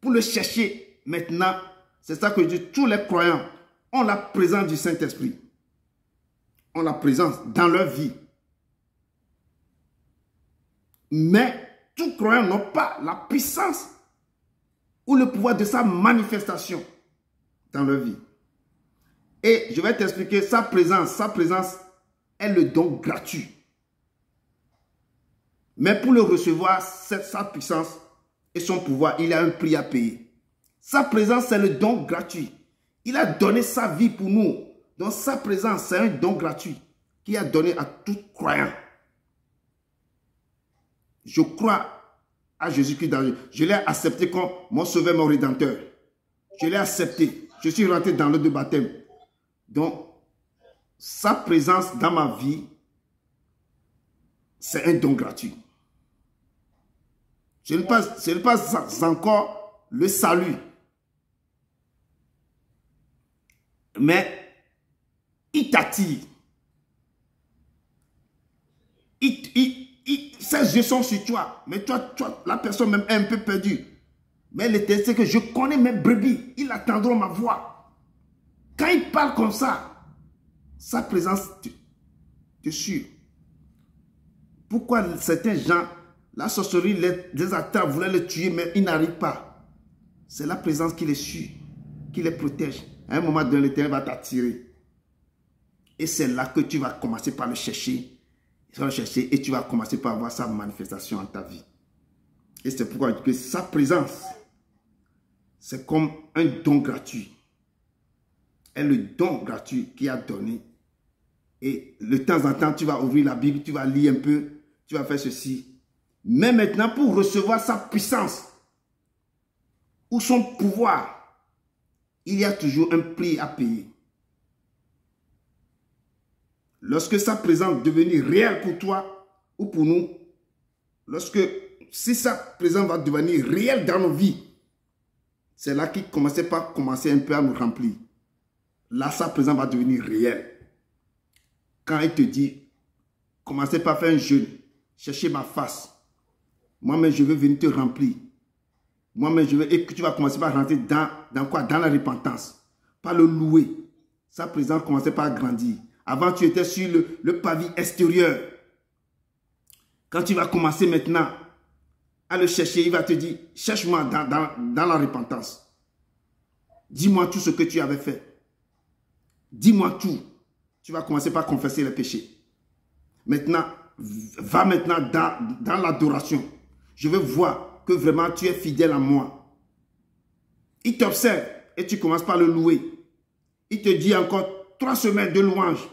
pour le chercher, maintenant, c'est ça que je dis, tous les croyants ont la présence du Saint-Esprit. Ont la présence dans leur vie. Mais tous croyants n'ont pas la puissance ou le pouvoir de sa manifestation dans leur vie. Et je vais t'expliquer sa présence est le don gratuit. Mais pour le recevoir, sa puissance et son pouvoir, il a un prix à payer. Sa présence, c'est le don gratuit. Il a donné sa vie pour nous. Donc sa présence, c'est un don gratuit qu'il a donné à tout croyant. Je crois à Jésus-Christ. Je l'ai accepté comme mon sauveur, mon rédempteur. Je l'ai accepté. Je suis rentré dans l'eau de baptême. Donc, sa présence dans ma vie, c'est un don gratuit. Ce n'est pas encore le salut. Mais il t'attire. Ses yeux sont sur toi. Mais toi, la personne même est un peu perdue. Mais l'Éternel, c'est que je connais mes brebis. Ils attendront ma voix. Quand il parle comme ça, sa présence te suit. Pourquoi certains gens, la sorcellerie les attend, voulaient les tuer, mais ils n'arrivent pas. C'est la présence qui les suit, qui les protège. À un moment donné, l'Éternel va t'attirer. Et c'est là que tu vas commencer par le chercher. Tu vas le chercher et tu vas commencer par avoir sa manifestation en ta vie. Et c'est pourquoi que sa présence, c'est comme un don gratuit. Et le don gratuit qu'il a donné. Et de temps en temps, tu vas ouvrir la Bible, tu vas lire un peu, tu vas faire ceci. Mais maintenant, pour recevoir sa puissance ou son pouvoir, il y a toujours un prix à payer. Lorsque sa présence devenir réelle pour toi ou pour nous, si sa présence va devenir réelle dans nos vies, c'est là qu'il commençait un peu à nous remplir. Là, sa présence va devenir réelle. Quand il te dit, commencez par faire un jeûne, cherchez ma face. Moi-même, je veux venir te remplir. Moi-même, je veux, et que tu vas commencer par rentrer dans quoi? Dans la repentance. Par le louer. sa présence commençait par grandir. Avant, tu étais sur le pavé extérieur. Quand tu vas commencer maintenant à le chercher, il va te dire, cherche-moi dans la repentance. Dis-moi tout ce que tu avais fait. Dis-moi tout. Tu vas commencer par confesser les péchés. Maintenant, va maintenant dans l'adoration. Je veux voir que vraiment tu es fidèle à moi. Il t'observe et tu commences par le louer. Il te dit encore 3 semaines de louange.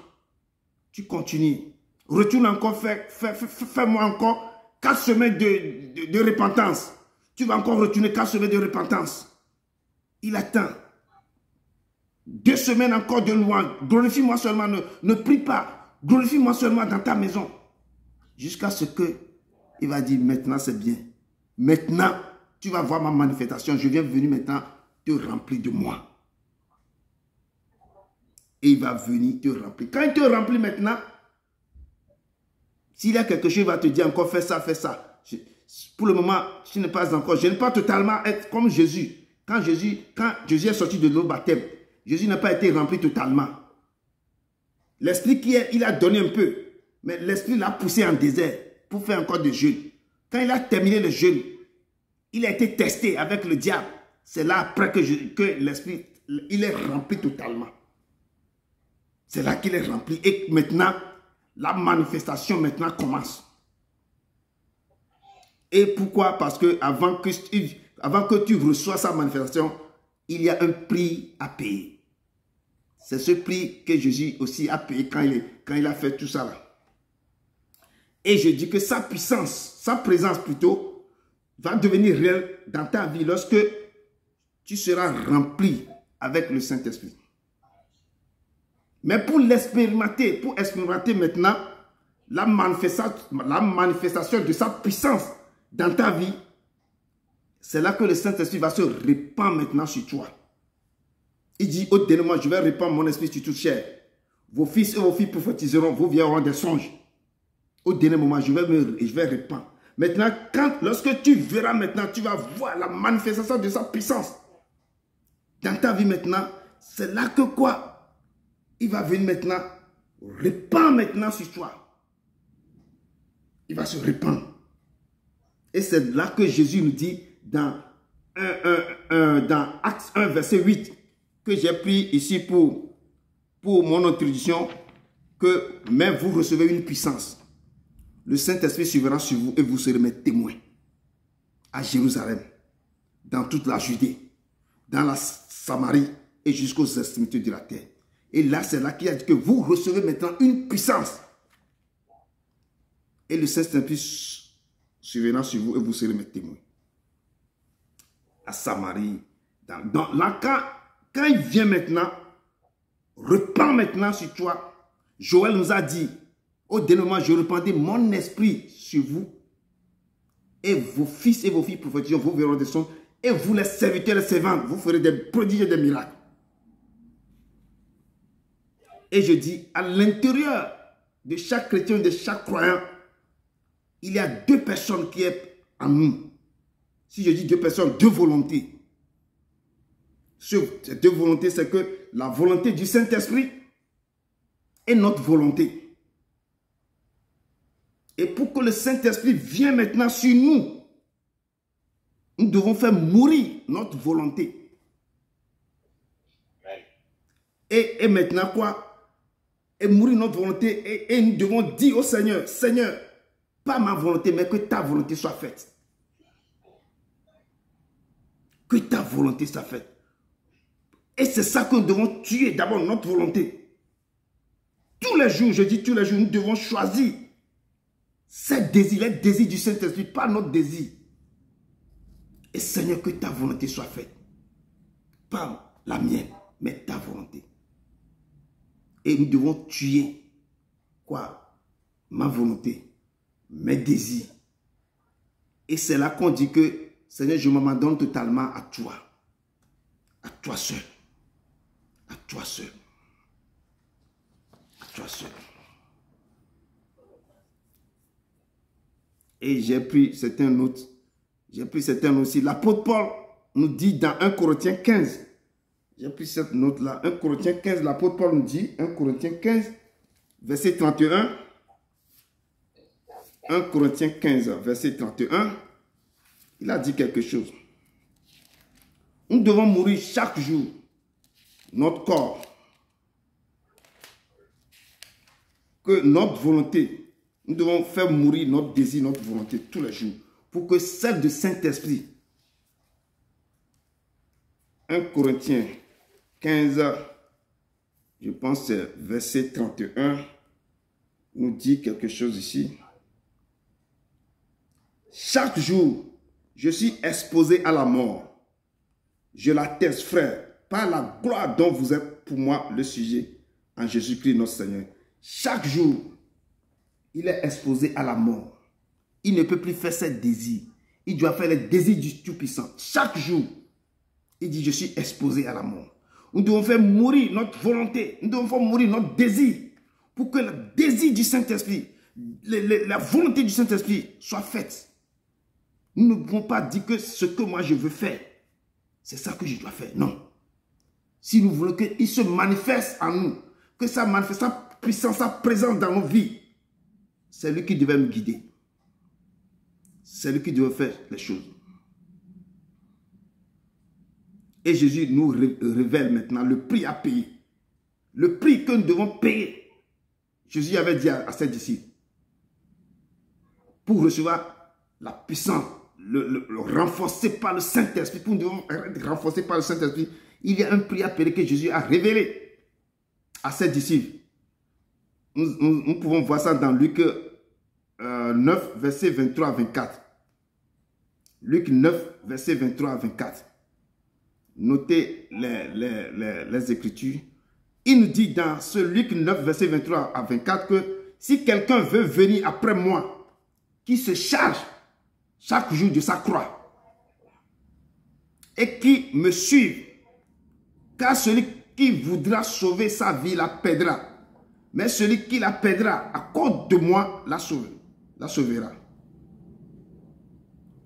Tu continues. Retourne encore, fais-moi encore 4 semaines de repentance. Tu vas encore retourner 4 semaines de repentance. Il attend. 2 semaines encore de louange. Glorifie-moi seulement, ne prie pas. Glorifie-moi seulement dans ta maison. Jusqu'à ce que il va dire, maintenant c'est bien. Maintenant, tu vas voir ma manifestation. Je viens venir maintenant te remplir de moi. Et il va venir te remplir. Quand il te remplit maintenant, s'il y a quelque chose, il va te dire encore, fais ça, fais ça. Pour le moment, je n'ai pas encore, je n'ai pas totalement être comme Jésus. Quand Jésus est sorti de l'eau baptême, Jésus n'a pas été rempli totalement. L'esprit il a donné un peu, mais l'esprit l'a poussé en désert pour faire encore des jeûnes. Quand il a terminé le jeûne, il a été testé avec le diable. C'est là après que l'esprit, il est rempli totalement. C'est là qu'il est rempli. Et maintenant, la manifestation maintenant commence. Et pourquoi? Parce que avant que tu reçois sa manifestation, il y a un prix à payer. C'est ce prix que Jésus aussi a payé quand il a fait tout ça là. Et je dis que sa puissance, sa présence plutôt, va devenir réelle dans ta vie lorsque tu seras rempli avec le Saint-Esprit. Mais pour l'expérimenter, maintenant la manifestation de sa puissance dans ta vie, c'est là que le Saint-Esprit va se répandre maintenant sur toi. Il dit, au dernier moment, je vais répandre mon esprit sur toute chair. Vos fils et vos filles prophétiseront, vos vieux auront des songes. Au dernier moment, je vais répandre. Maintenant, lorsque tu verras maintenant, tu vas voir la manifestation de sa puissance dans ta vie maintenant, c'est là que quoi? Il va venir maintenant, répandre maintenant sur toi. Il va se répandre. Et c'est là que Jésus nous dit dans Actes 1, verset 8, que j'ai pris ici pour mon introduction, que mais vous recevez une puissance. Le Saint-Esprit suivra sur vous et vous serez mes témoins à Jérusalem, dans toute la Judée, dans la Samarie et jusqu'aux extrémités de la terre. Et là, c'est là qu'il a dit que vous recevez maintenant une puissance. Et le Saint-Esprit suivra sur vous et vous serez mes témoins. À Samarie, quand il vient maintenant, repend maintenant sur toi. Joël nous a dit, au dernier moment, je répandrai mon esprit sur vous. Et vos fils et vos filles prophétiseront, vous verront des songes. Et vous, les serviteurs et les servantes, vous ferez des prodiges et des miracles. Et je dis, à l'intérieur de chaque chrétien, de chaque croyant, il y a 2 personnes qui sont en nous. Si je dis 2 personnes, 2 volontés. Ces 2 volontés, c'est que la volonté du Saint-Esprit et notre volonté. Et pour que le Saint-Esprit vienne maintenant sur nous, nous devons faire mourir notre volonté. Et maintenant quoi? Et mourir notre volonté. Et nous devons dire au Seigneur, Seigneur, pas ma volonté, mais que ta volonté soit faite. Que ta volonté soit faite. Et c'est ça que nous devons tuer, d'abord notre volonté. Tous les jours, je dis tous les jours, nous devons choisir ces désirs, les désirs du Saint-Esprit, pas notre désir. Et Seigneur, que ta volonté soit faite. Pas la mienne, mais ta volonté. Et nous devons tuer, quoi? Ma volonté, mes désirs. Et c'est là qu'on dit que, Seigneur, je m'abandonne totalement à toi. À toi seul. À toi seul. À toi seul. Et j'ai pris certains autres. J'ai pris certains aussi. L'apôtre Paul nous dit dans 1 Corinthiens 15, J'ai pris cette note-là. 1 Corinthiens 15, l'apôtre Paul nous dit, 1 Corinthiens 15, verset 31. 1 Corinthiens 15, verset 31. Il a dit quelque chose. Nous devons mourir chaque jour. Notre corps. Que notre volonté. Nous devons faire mourir notre désir, notre volonté tous les jours. Pour que celle de Saint-Esprit. 1 Corinthiens 15, je pense c'est verset 31, nous dit quelque chose ici. Chaque jour, je suis exposé à la mort. Je l'atteste, frère, par la gloire dont vous êtes pour moi le sujet, en Jésus-Christ notre Seigneur. Chaque jour, il est exposé à la mort. Il ne peut plus faire ses désirs. Il doit faire les désirs du Tout-Puissant. Chaque jour, il dit, je suis exposé à la mort. Nous devons faire mourir notre volonté. Nous devons faire mourir notre désir. Pour que le désir du Saint-Esprit, la volonté du Saint-Esprit soit faite. Nous ne pouvons pas dire que ce que moi je veux faire, c'est ça que je dois faire. Non. Si nous voulons qu'il se manifeste en nous, que ça manifeste sa puissance, sa présence dans nos vies, c'est lui qui devait nous guider. C'est lui qui devait faire les choses. Et Jésus nous révèle maintenant le prix à payer. Le prix que nous devons payer. Jésus avait dit à ses disciples, pour recevoir la puissance, le renforcer par le Saint-Esprit, pour nous devons être renforcés par le Saint-Esprit, il y a un prix à payer que Jésus a révélé à ses disciples. Nous pouvons voir ça dans Luc 9, verset 23 à 24. Luc 9, verset 23 à 24. Notez les Écritures. Il nous dit dans ce Luc 9, verset 23 à 24 que si quelqu'un veut venir après moi, qui se charge chaque jour de sa croix et qui me suive, car celui qui voudra sauver sa vie la perdra, mais celui qui la perdra à cause de moi la sauvera.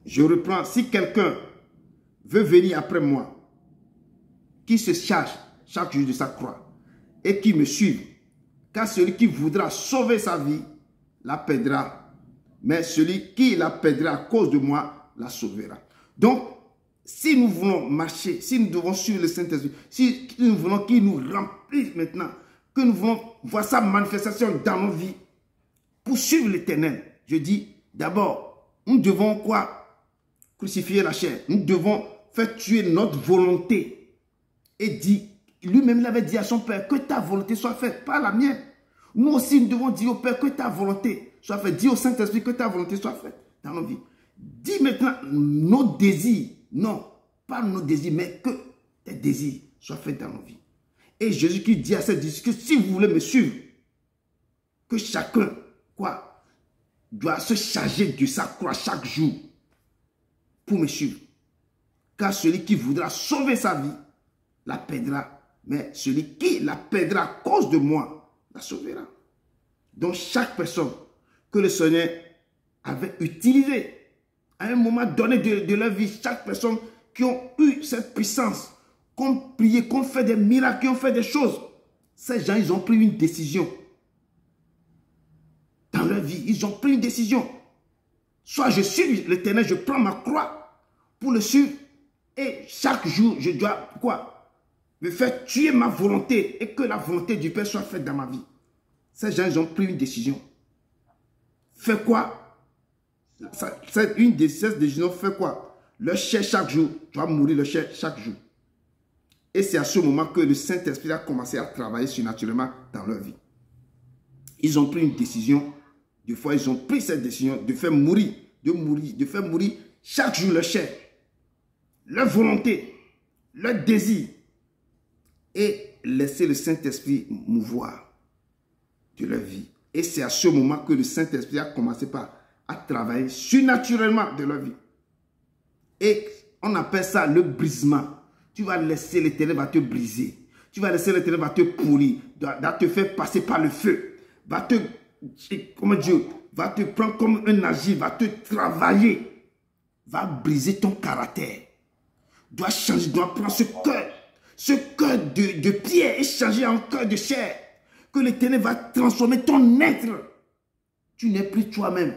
Je reprends, si quelqu'un veut venir après moi, qui se charge chaque jour de sa croix et qui me suive, car celui qui voudra sauver sa vie la perdra, mais celui qui la perdra à cause de moi la sauvera. Donc, si nous voulons marcher, si nous devons suivre le Saint-Esprit, si nous voulons qu'il nous remplisse maintenant, que nous voulons voir sa manifestation dans nos vies, pour suivre l'Éternel, je dis d'abord, nous devons quoi? Crucifier la chair. Nous devons faire tuer notre volonté. Et dit, lui-même il avait dit à son Père, que ta volonté soit faite, pas la mienne. Nous aussi, nous devons dire au Père que ta volonté soit faite. Dis au Saint-Esprit que ta volonté soit faite dans nos vies. Dis maintenant nos désirs. Non, pas nos désirs, mais que tes désirs soient faits dans nos vies. Et Jésus qui dit à ses disciples que si vous voulez me suivre, que chacun, quoi, doit se charger de sa croix chaque jour pour me suivre. Car celui qui voudra sauver sa vie, la perdra. Mais celui qui la perdra à cause de moi, la sauvera. Donc chaque personne que le Seigneur avait utilisé à un moment donné de leur vie, chaque personne qui ont eu cette puissance, qui ont prié, qui ont fait des miracles, qui ont fait des choses, ces gens, ils ont pris une décision. Dans leur vie, ils ont pris une décision. Soit je suis l'Éternel, je prends ma croix pour le suivre, et chaque jour, je dois, quoi? Me faire tuer ma volonté et que la volonté du Père soit faite dans ma vie. Ces gens, ils ont pris une décision. Fais quoi? C'est une de ces décisions, fais quoi? Le chair chaque jour, doit mourir le chair chaque jour. Et c'est à ce moment que le Saint-Esprit a commencé à travailler surnaturellement dans leur vie. Ils ont pris une décision. Des fois, ils ont pris cette décision de faire mourir, de faire mourir chaque jour leur chair, leur volonté, leur désir. Et laisser le Saint-Esprit mouvoir de leur vie. Et c'est à ce moment que le Saint-Esprit a commencé à travailler surnaturellement de leur vie. Et on appelle ça le brisement. Tu vas laisser l'Éternel va te briser. Tu vas laisser l'Éternel va te pourrir, va te faire passer par le feu, va te, comment Dieu, va te prendre comme un agile, va te travailler, va briser ton caractère. Dois changer, dois prendre ce cœur. Ce cœur de pierre est changé en cœur de chair. Que l'Éternel va transformer ton être. Tu n'es plus toi-même.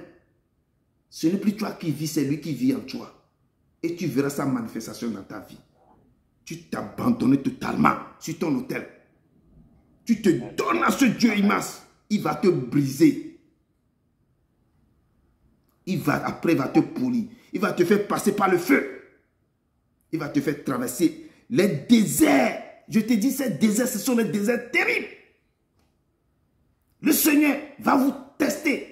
Ce n'est plus toi qui vis, c'est lui qui vit en toi. Et tu verras sa manifestation dans ta vie. Tu t'abandonnes totalement sur ton autel. Tu te donnes à ce Dieu immense. Il va te briser. Après, il va te polir. Il va te faire passer par le feu. Il va te faire traverser les déserts. Je te dis, ces déserts, ce sont les déserts terribles. Le Seigneur va vous tester.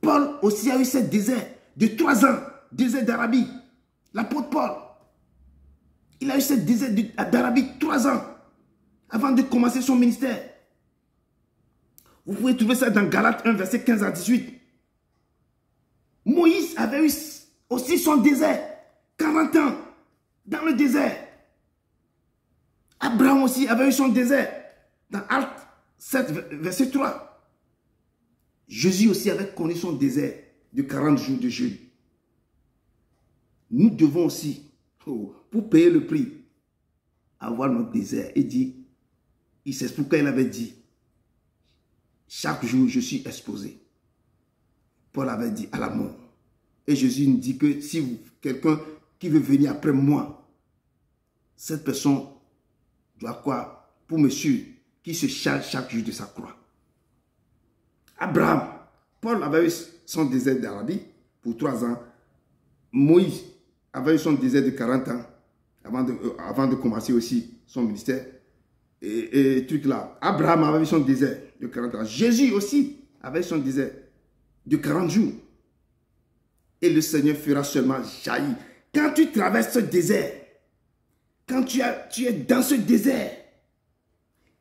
Paul aussi a eu ce désert de 3 ans. Désert d'Arabie. L'apôtre Paul. Il a eu ce désert d'Arabie 3 ans. Avant de commencer son ministère. Vous pouvez trouver ça dans Galates 1, verset 15 à 18. Moïse avait eu aussi son désert. 40 ans dans le désert. Abraham aussi avait eu son désert. Dans Actes 7, verset 3. Jésus aussi avait connu son désert de 40 jours de jeûne. Nous devons aussi, pour payer le prix, avoir notre désert. Et dit, c'est pourquoi il avait dit, chaque jour je suis exposé. Paul avait dit à la mort. Et Jésus nous dit que si quelqu'un qui veut venir après moi, cette personne doit quoi? Pour monsieur qui se charge chaque jour de sa croix. Abraham, Paul avait eu son désert d'Arabie pour 3 ans. Moïse avait eu son désert de 40 ans avant de commencer aussi son ministère. Et truc là. Abraham avait eu son désert de 40 ans. Jésus aussi avait son désert de 40 jours. Et le Seigneur fera seulement jaillir. Quand tu traverses ce désert, quand tu es dans ce désert,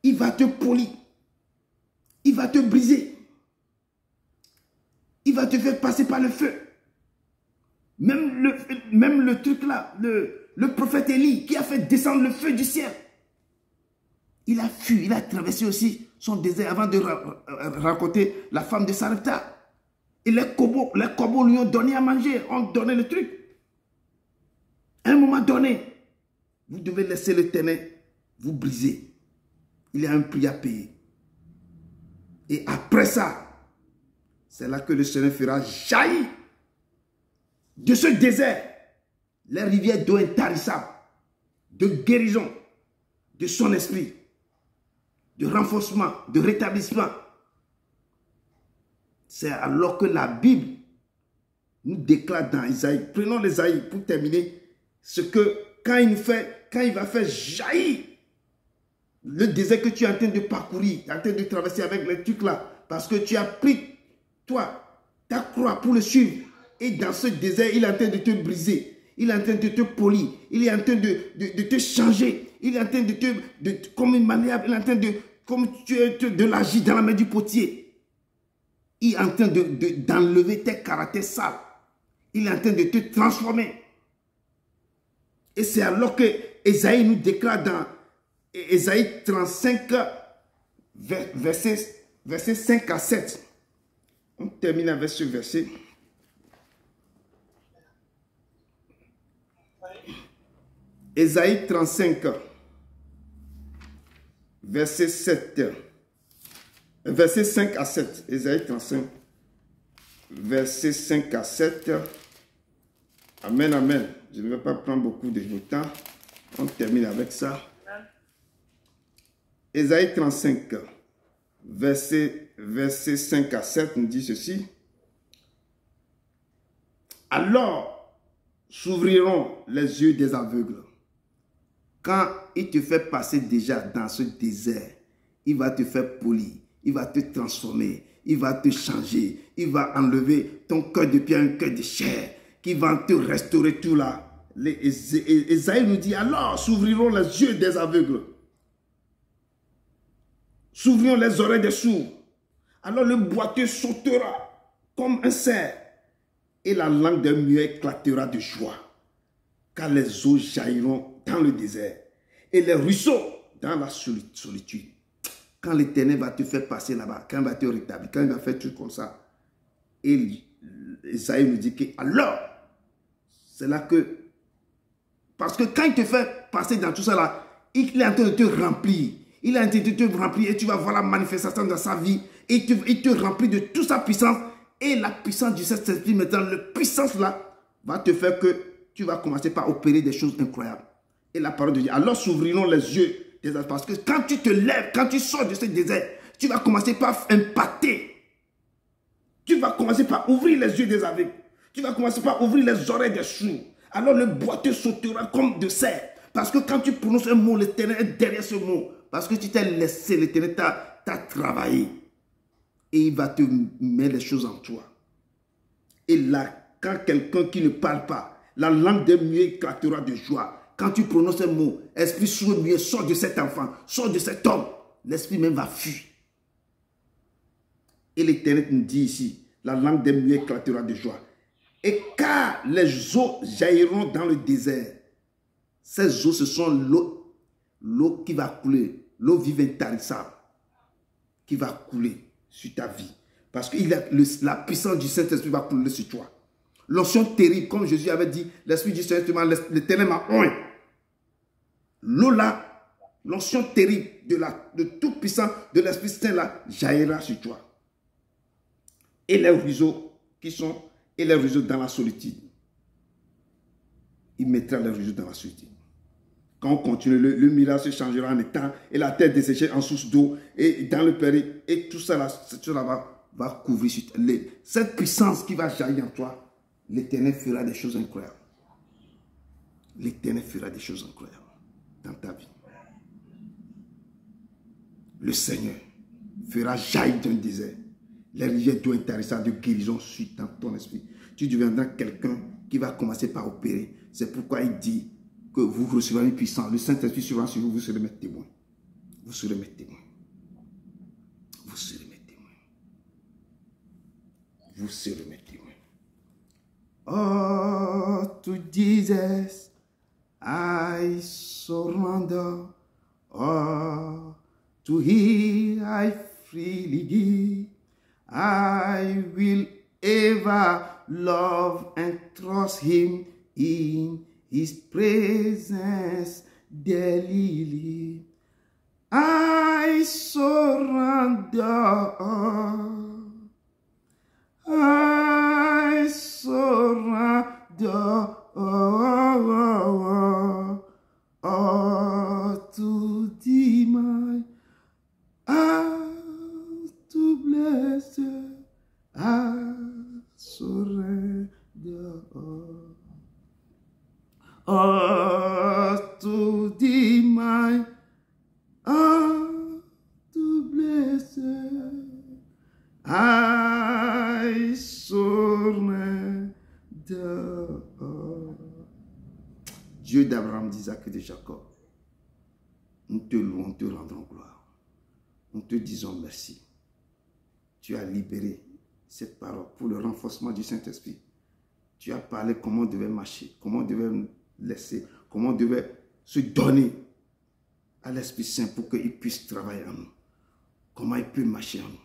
il va te polir. Il va te briser. Il va te faire passer par le feu. Même le truc là, le prophète Élie qui a fait descendre le feu du ciel. Il a fui, il a traversé aussi son désert avant de rencontrer la femme de Sarepta. Et les corbeaux lui ont donné à manger, ont donné le truc. À un moment donné, vous devez laisser l'Éternel vous briser. Il y a un prix à payer. Et après ça, c'est là que le Seigneur fera jaillir de ce désert les rivières d'eau intarissables, de guérison, de son esprit, de renforcement, de rétablissement. C'est alors que la Bible nous déclare dans Isaïe. Prenons l'Isaïe pour terminer. Ce que quand il va faire jaillir le désert que tu es en train de parcourir, en train de traverser avec les trucs là, parce que tu as pris, toi, ta croix pour le suivre. Et dans ce désert, il est en train de te briser. Il est en train de te polir. Il est en train de te changer. Il est en train comme une manière, il est en train comme tu es de l'agir dans la main du potier. Il est en train d'enlever tes caractères sales. Il est en train de te transformer. Et c'est alors que Esaïe nous déclare dans Esaïe 35, verset 5 à 7. On termine avec ce verset. Esaïe 35, verset 7. Verset 5 à 7. Esaïe 35, verset 5 à 7. Amen, amen. Je ne vais pas prendre beaucoup de temps. On termine avec ça. Esaïe 35, verset 5 à 7 nous dit ceci. Alors s'ouvriront les yeux des aveugles. Quand il te fait passer déjà dans ce désert, il va te faire polir, il va te transformer, il va te changer, il va enlever ton cœur de pierre, un cœur de chair, qui va te restaurer tout là. Esaïe nous dit, alors s'ouvriront les yeux des aveugles. S'ouvriront les oreilles des sourds. Alors le boiteux sautera comme un cerf et la langue d'un muet éclatera de joie. Car les eaux jailliront dans le désert et les ruisseaux dans la solitude. Quand l'Éternel va te faire passer là-bas, quand il va te rétablir, quand il va faire tout comme ça, et Esaïe nous dit que alors, c'est là que, parce que quand il te fait passer dans tout ça là, il est en train de te remplir. Il est en train de te remplir et tu vas voir la manifestation dans sa vie. Et il te remplit de toute sa puissance. Et la puissance du Saint-Esprit, maintenant, la puissance là, va te faire que tu vas commencer par opérer des choses incroyables. Et la parole de Dieu. Alors s'ouvriront les yeux des autres. Parce que quand tu te lèves, quand tu sors de ce désert, tu vas commencer par impacter. Tu vas commencer par ouvrir les yeux des aveugles. Tu vas commencer par ouvrir les oreilles des sourds. Alors le boiteux sautera comme de serre. Parce que quand tu prononces un mot, l'Éternel est derrière ce mot. Parce que tu t'es laissé, l'Éternel t'a travaillé. Et il va te mettre les choses en toi. Et là, quand quelqu'un qui ne parle pas, la langue des muets éclatera de joie. Quand tu prononces un mot, esprit sourd muet, sort de cet enfant, sort de cet homme. L'esprit même va fuir. Et l'Éternel nous dit ici, la langue des muets éclatera de joie. Et car les eaux jailliront dans le désert, ces eaux, ce sont l'eau qui va couler, l'eau vive intarissable, qui va couler sur ta vie. Parce que la puissance du Saint-Esprit va couler sur toi. L'onction terrible, comme Jésus avait dit, l'Esprit du Saint-Esprit, l'Éternel m'a oint. L'eau là, l'onction terrible de tout puissant de l'Esprit Saint là, jaillira sur toi. Et les ruisseaux et les ruisseaux dans la solitude. Il mettra les ruisseaux dans la solitude. Quand on continue, le mirage se changera en étang et la terre desséchée en source d'eau et dans le péri. Et tout ça, va couvrir cette puissance qui va jaillir en toi. L'Éternel fera des choses incroyables. L'Éternel fera des choses incroyables dans ta vie. Le Seigneur fera jaillir d'un désert les rivières d'eau intarissables de guérison sur ton esprit. Tu deviendras quelqu'un qui va commencer par opérer. C'est pourquoi il dit que vous recevrez une puissance. Le Saint-Esprit sera sur vous, vous serez mes témoins. Vous serez mes témoins. Vous serez mes témoins. Vous serez mes témoins. Oh, to Jesus, I surrender. Oh, to Him I freely give. I will ever love and trust Him in His presence daily. I surrender. I surrender. To Thee, my to bless I surrender. To Thee, my to bless I surrender. Dieu d'Abraham, d'Isaac et de Jacob, nous te louons, nous te rendons gloire. Nous te disons merci. Tu as libéré cette parole pour le renforcement du Saint-Esprit. Tu as parlé comment on devait marcher, comment on devait laisser, comment on devait se donner à l'Esprit Saint pour qu'il puisse travailler en nous. Comment il peut marcher en nous.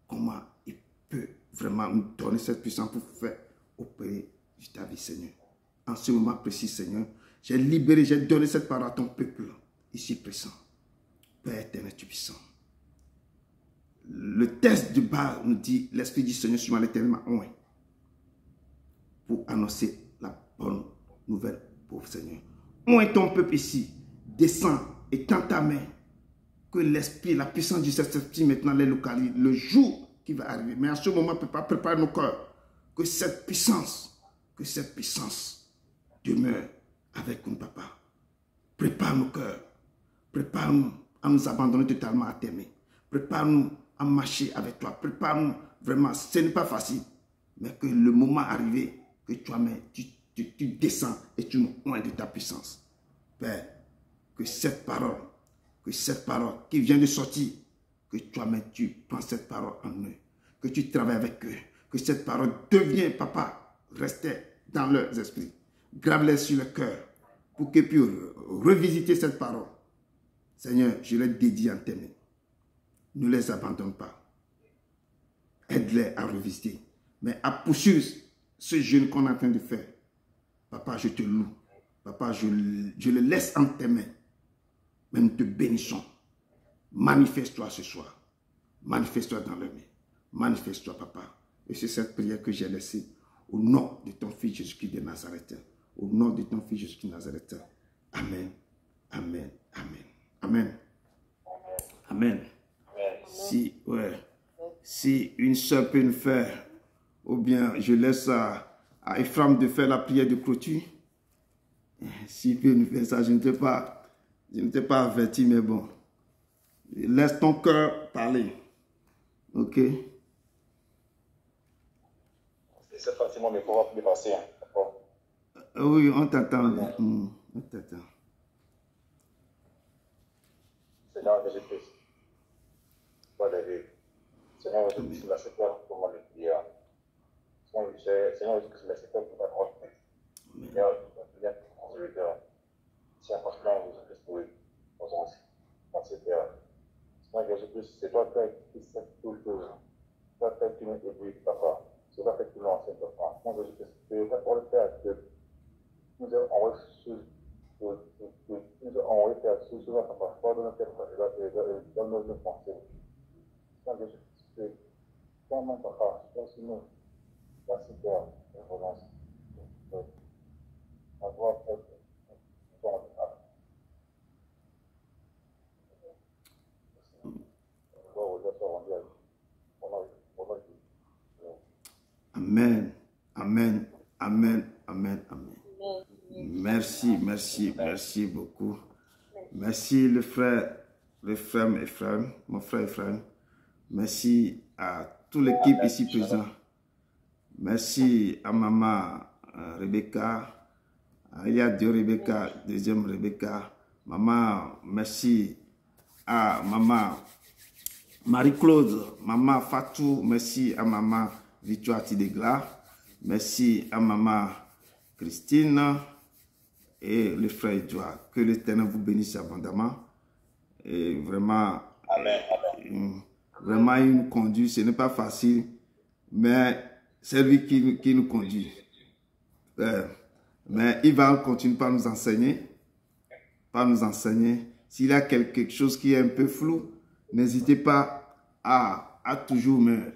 Comment il peut vraiment nous donner cette puissance pour faire opérer ta vie, Seigneur. En ce moment précis, Seigneur, j'ai libéré, j'ai donné cette parole à ton peuple, ici présent. Père éternel, tu es puissant. Le texte de bas nous dit, l'Esprit du Seigneur sur l'Éternel m'a oint pour annoncer la bonne nouvelle pour le Seigneur. Oint ton peuple ici, descends et tends ta main, que l'Esprit, la puissance du Saint-Esprit maintenant les localise, le jour qui va arriver. Mais en ce moment, prépare nos cœurs, que cette puissance demeure avec nous, papa. Prépare nos cœurs, prépare-nous à nous abandonner totalement à t'aimer. Prépare-nous à marcher avec toi. Prépare-nous vraiment. Ce n'est pas facile. Mais que le moment arrivé, que toi-même, tu descends et tu nous oins de ta puissance. Père, que cette parole qui vient de sortir, que toi-même, tu prends cette parole en eux. Que tu travailles avec eux. Que cette parole devienne, papa, rester dans leurs esprits. Grave-les sur le cœur pour qu'ils puissent revisiter cette parole. Seigneur, je les dédie en tes mains. Ne les abandonne pas. Aide-les à revisiter. Mais à poursuivre ce jeûne qu'on est en train de faire. Papa, je te loue. Papa, je le laisse en tes mains. Mais nous te bénissons. Manifeste-toi ce soir. Manifeste-toi dans le mains. Manifeste-toi, Papa. Et c'est cette prière que j'ai laissée au nom de ton Fils Jésus-Christ de Nazareth. Au nom de ton Fils Jésus-Christ de Nazareth. Amen. Amen. Amen. Amen. Amen. Si une soeur peut nous faire, ou bien je laisse à Ephraim de faire la prière de clôture. S'il peut nous faire ça, je n'étais pas averti, mais bon. Laisse ton cœur parler. Ok? C'est facilement, mais il faut pas passer. Oui, on t'attend. On t'attend. Seigneur Jésus-Christ, toi David, Seigneur Jésus-Christ, la secteur pour moi le prière. Seigneur Jésus-Christ, la secteur pour ta droite. Seigneur, je viens pour le cœur. C'est important, Jésus-Christ, pour dans ce cœur. Seigneur Jésus-Christ, c'est toi qui sais toutes choses. C'est toi qui nous aiguille, Papa. C'est toi qui nous enseigne, Papa. Seigneur Jésus-Christ, c'est pour le faire que nous avons envoyé nous avons envoyé faire sous notre Papa. Pas de notre Papa, dans nos pensées. Seigneur Jésus-Christ, c'est tellement, Papa, c'est nous. Merci, Père, et relance. La voix faite, Amen. Amen. Amen. Amen. Amen. Merci, merci, merci beaucoup. Merci le frère Ephraim, mon frère Ephraim. Merci à toute l'équipe ici présente. Merci à maman Rebecca. Il y a deux Rebecca, deuxième Rebecca. Maman, merci à maman Marie-Claude, maman Fatou. Merci à maman Victoire Tidegla. Merci à maman Christine et le frère Edouard. Que l'Éternel vous bénisse abondamment. Et vraiment, vraiment, il nous conduit. Ce n'est pas facile, mais c'est lui qui nous conduit. Mais il va continuer par nous enseigner. S'il y a quelque chose qui est un peu flou, n'hésitez pas à toujours me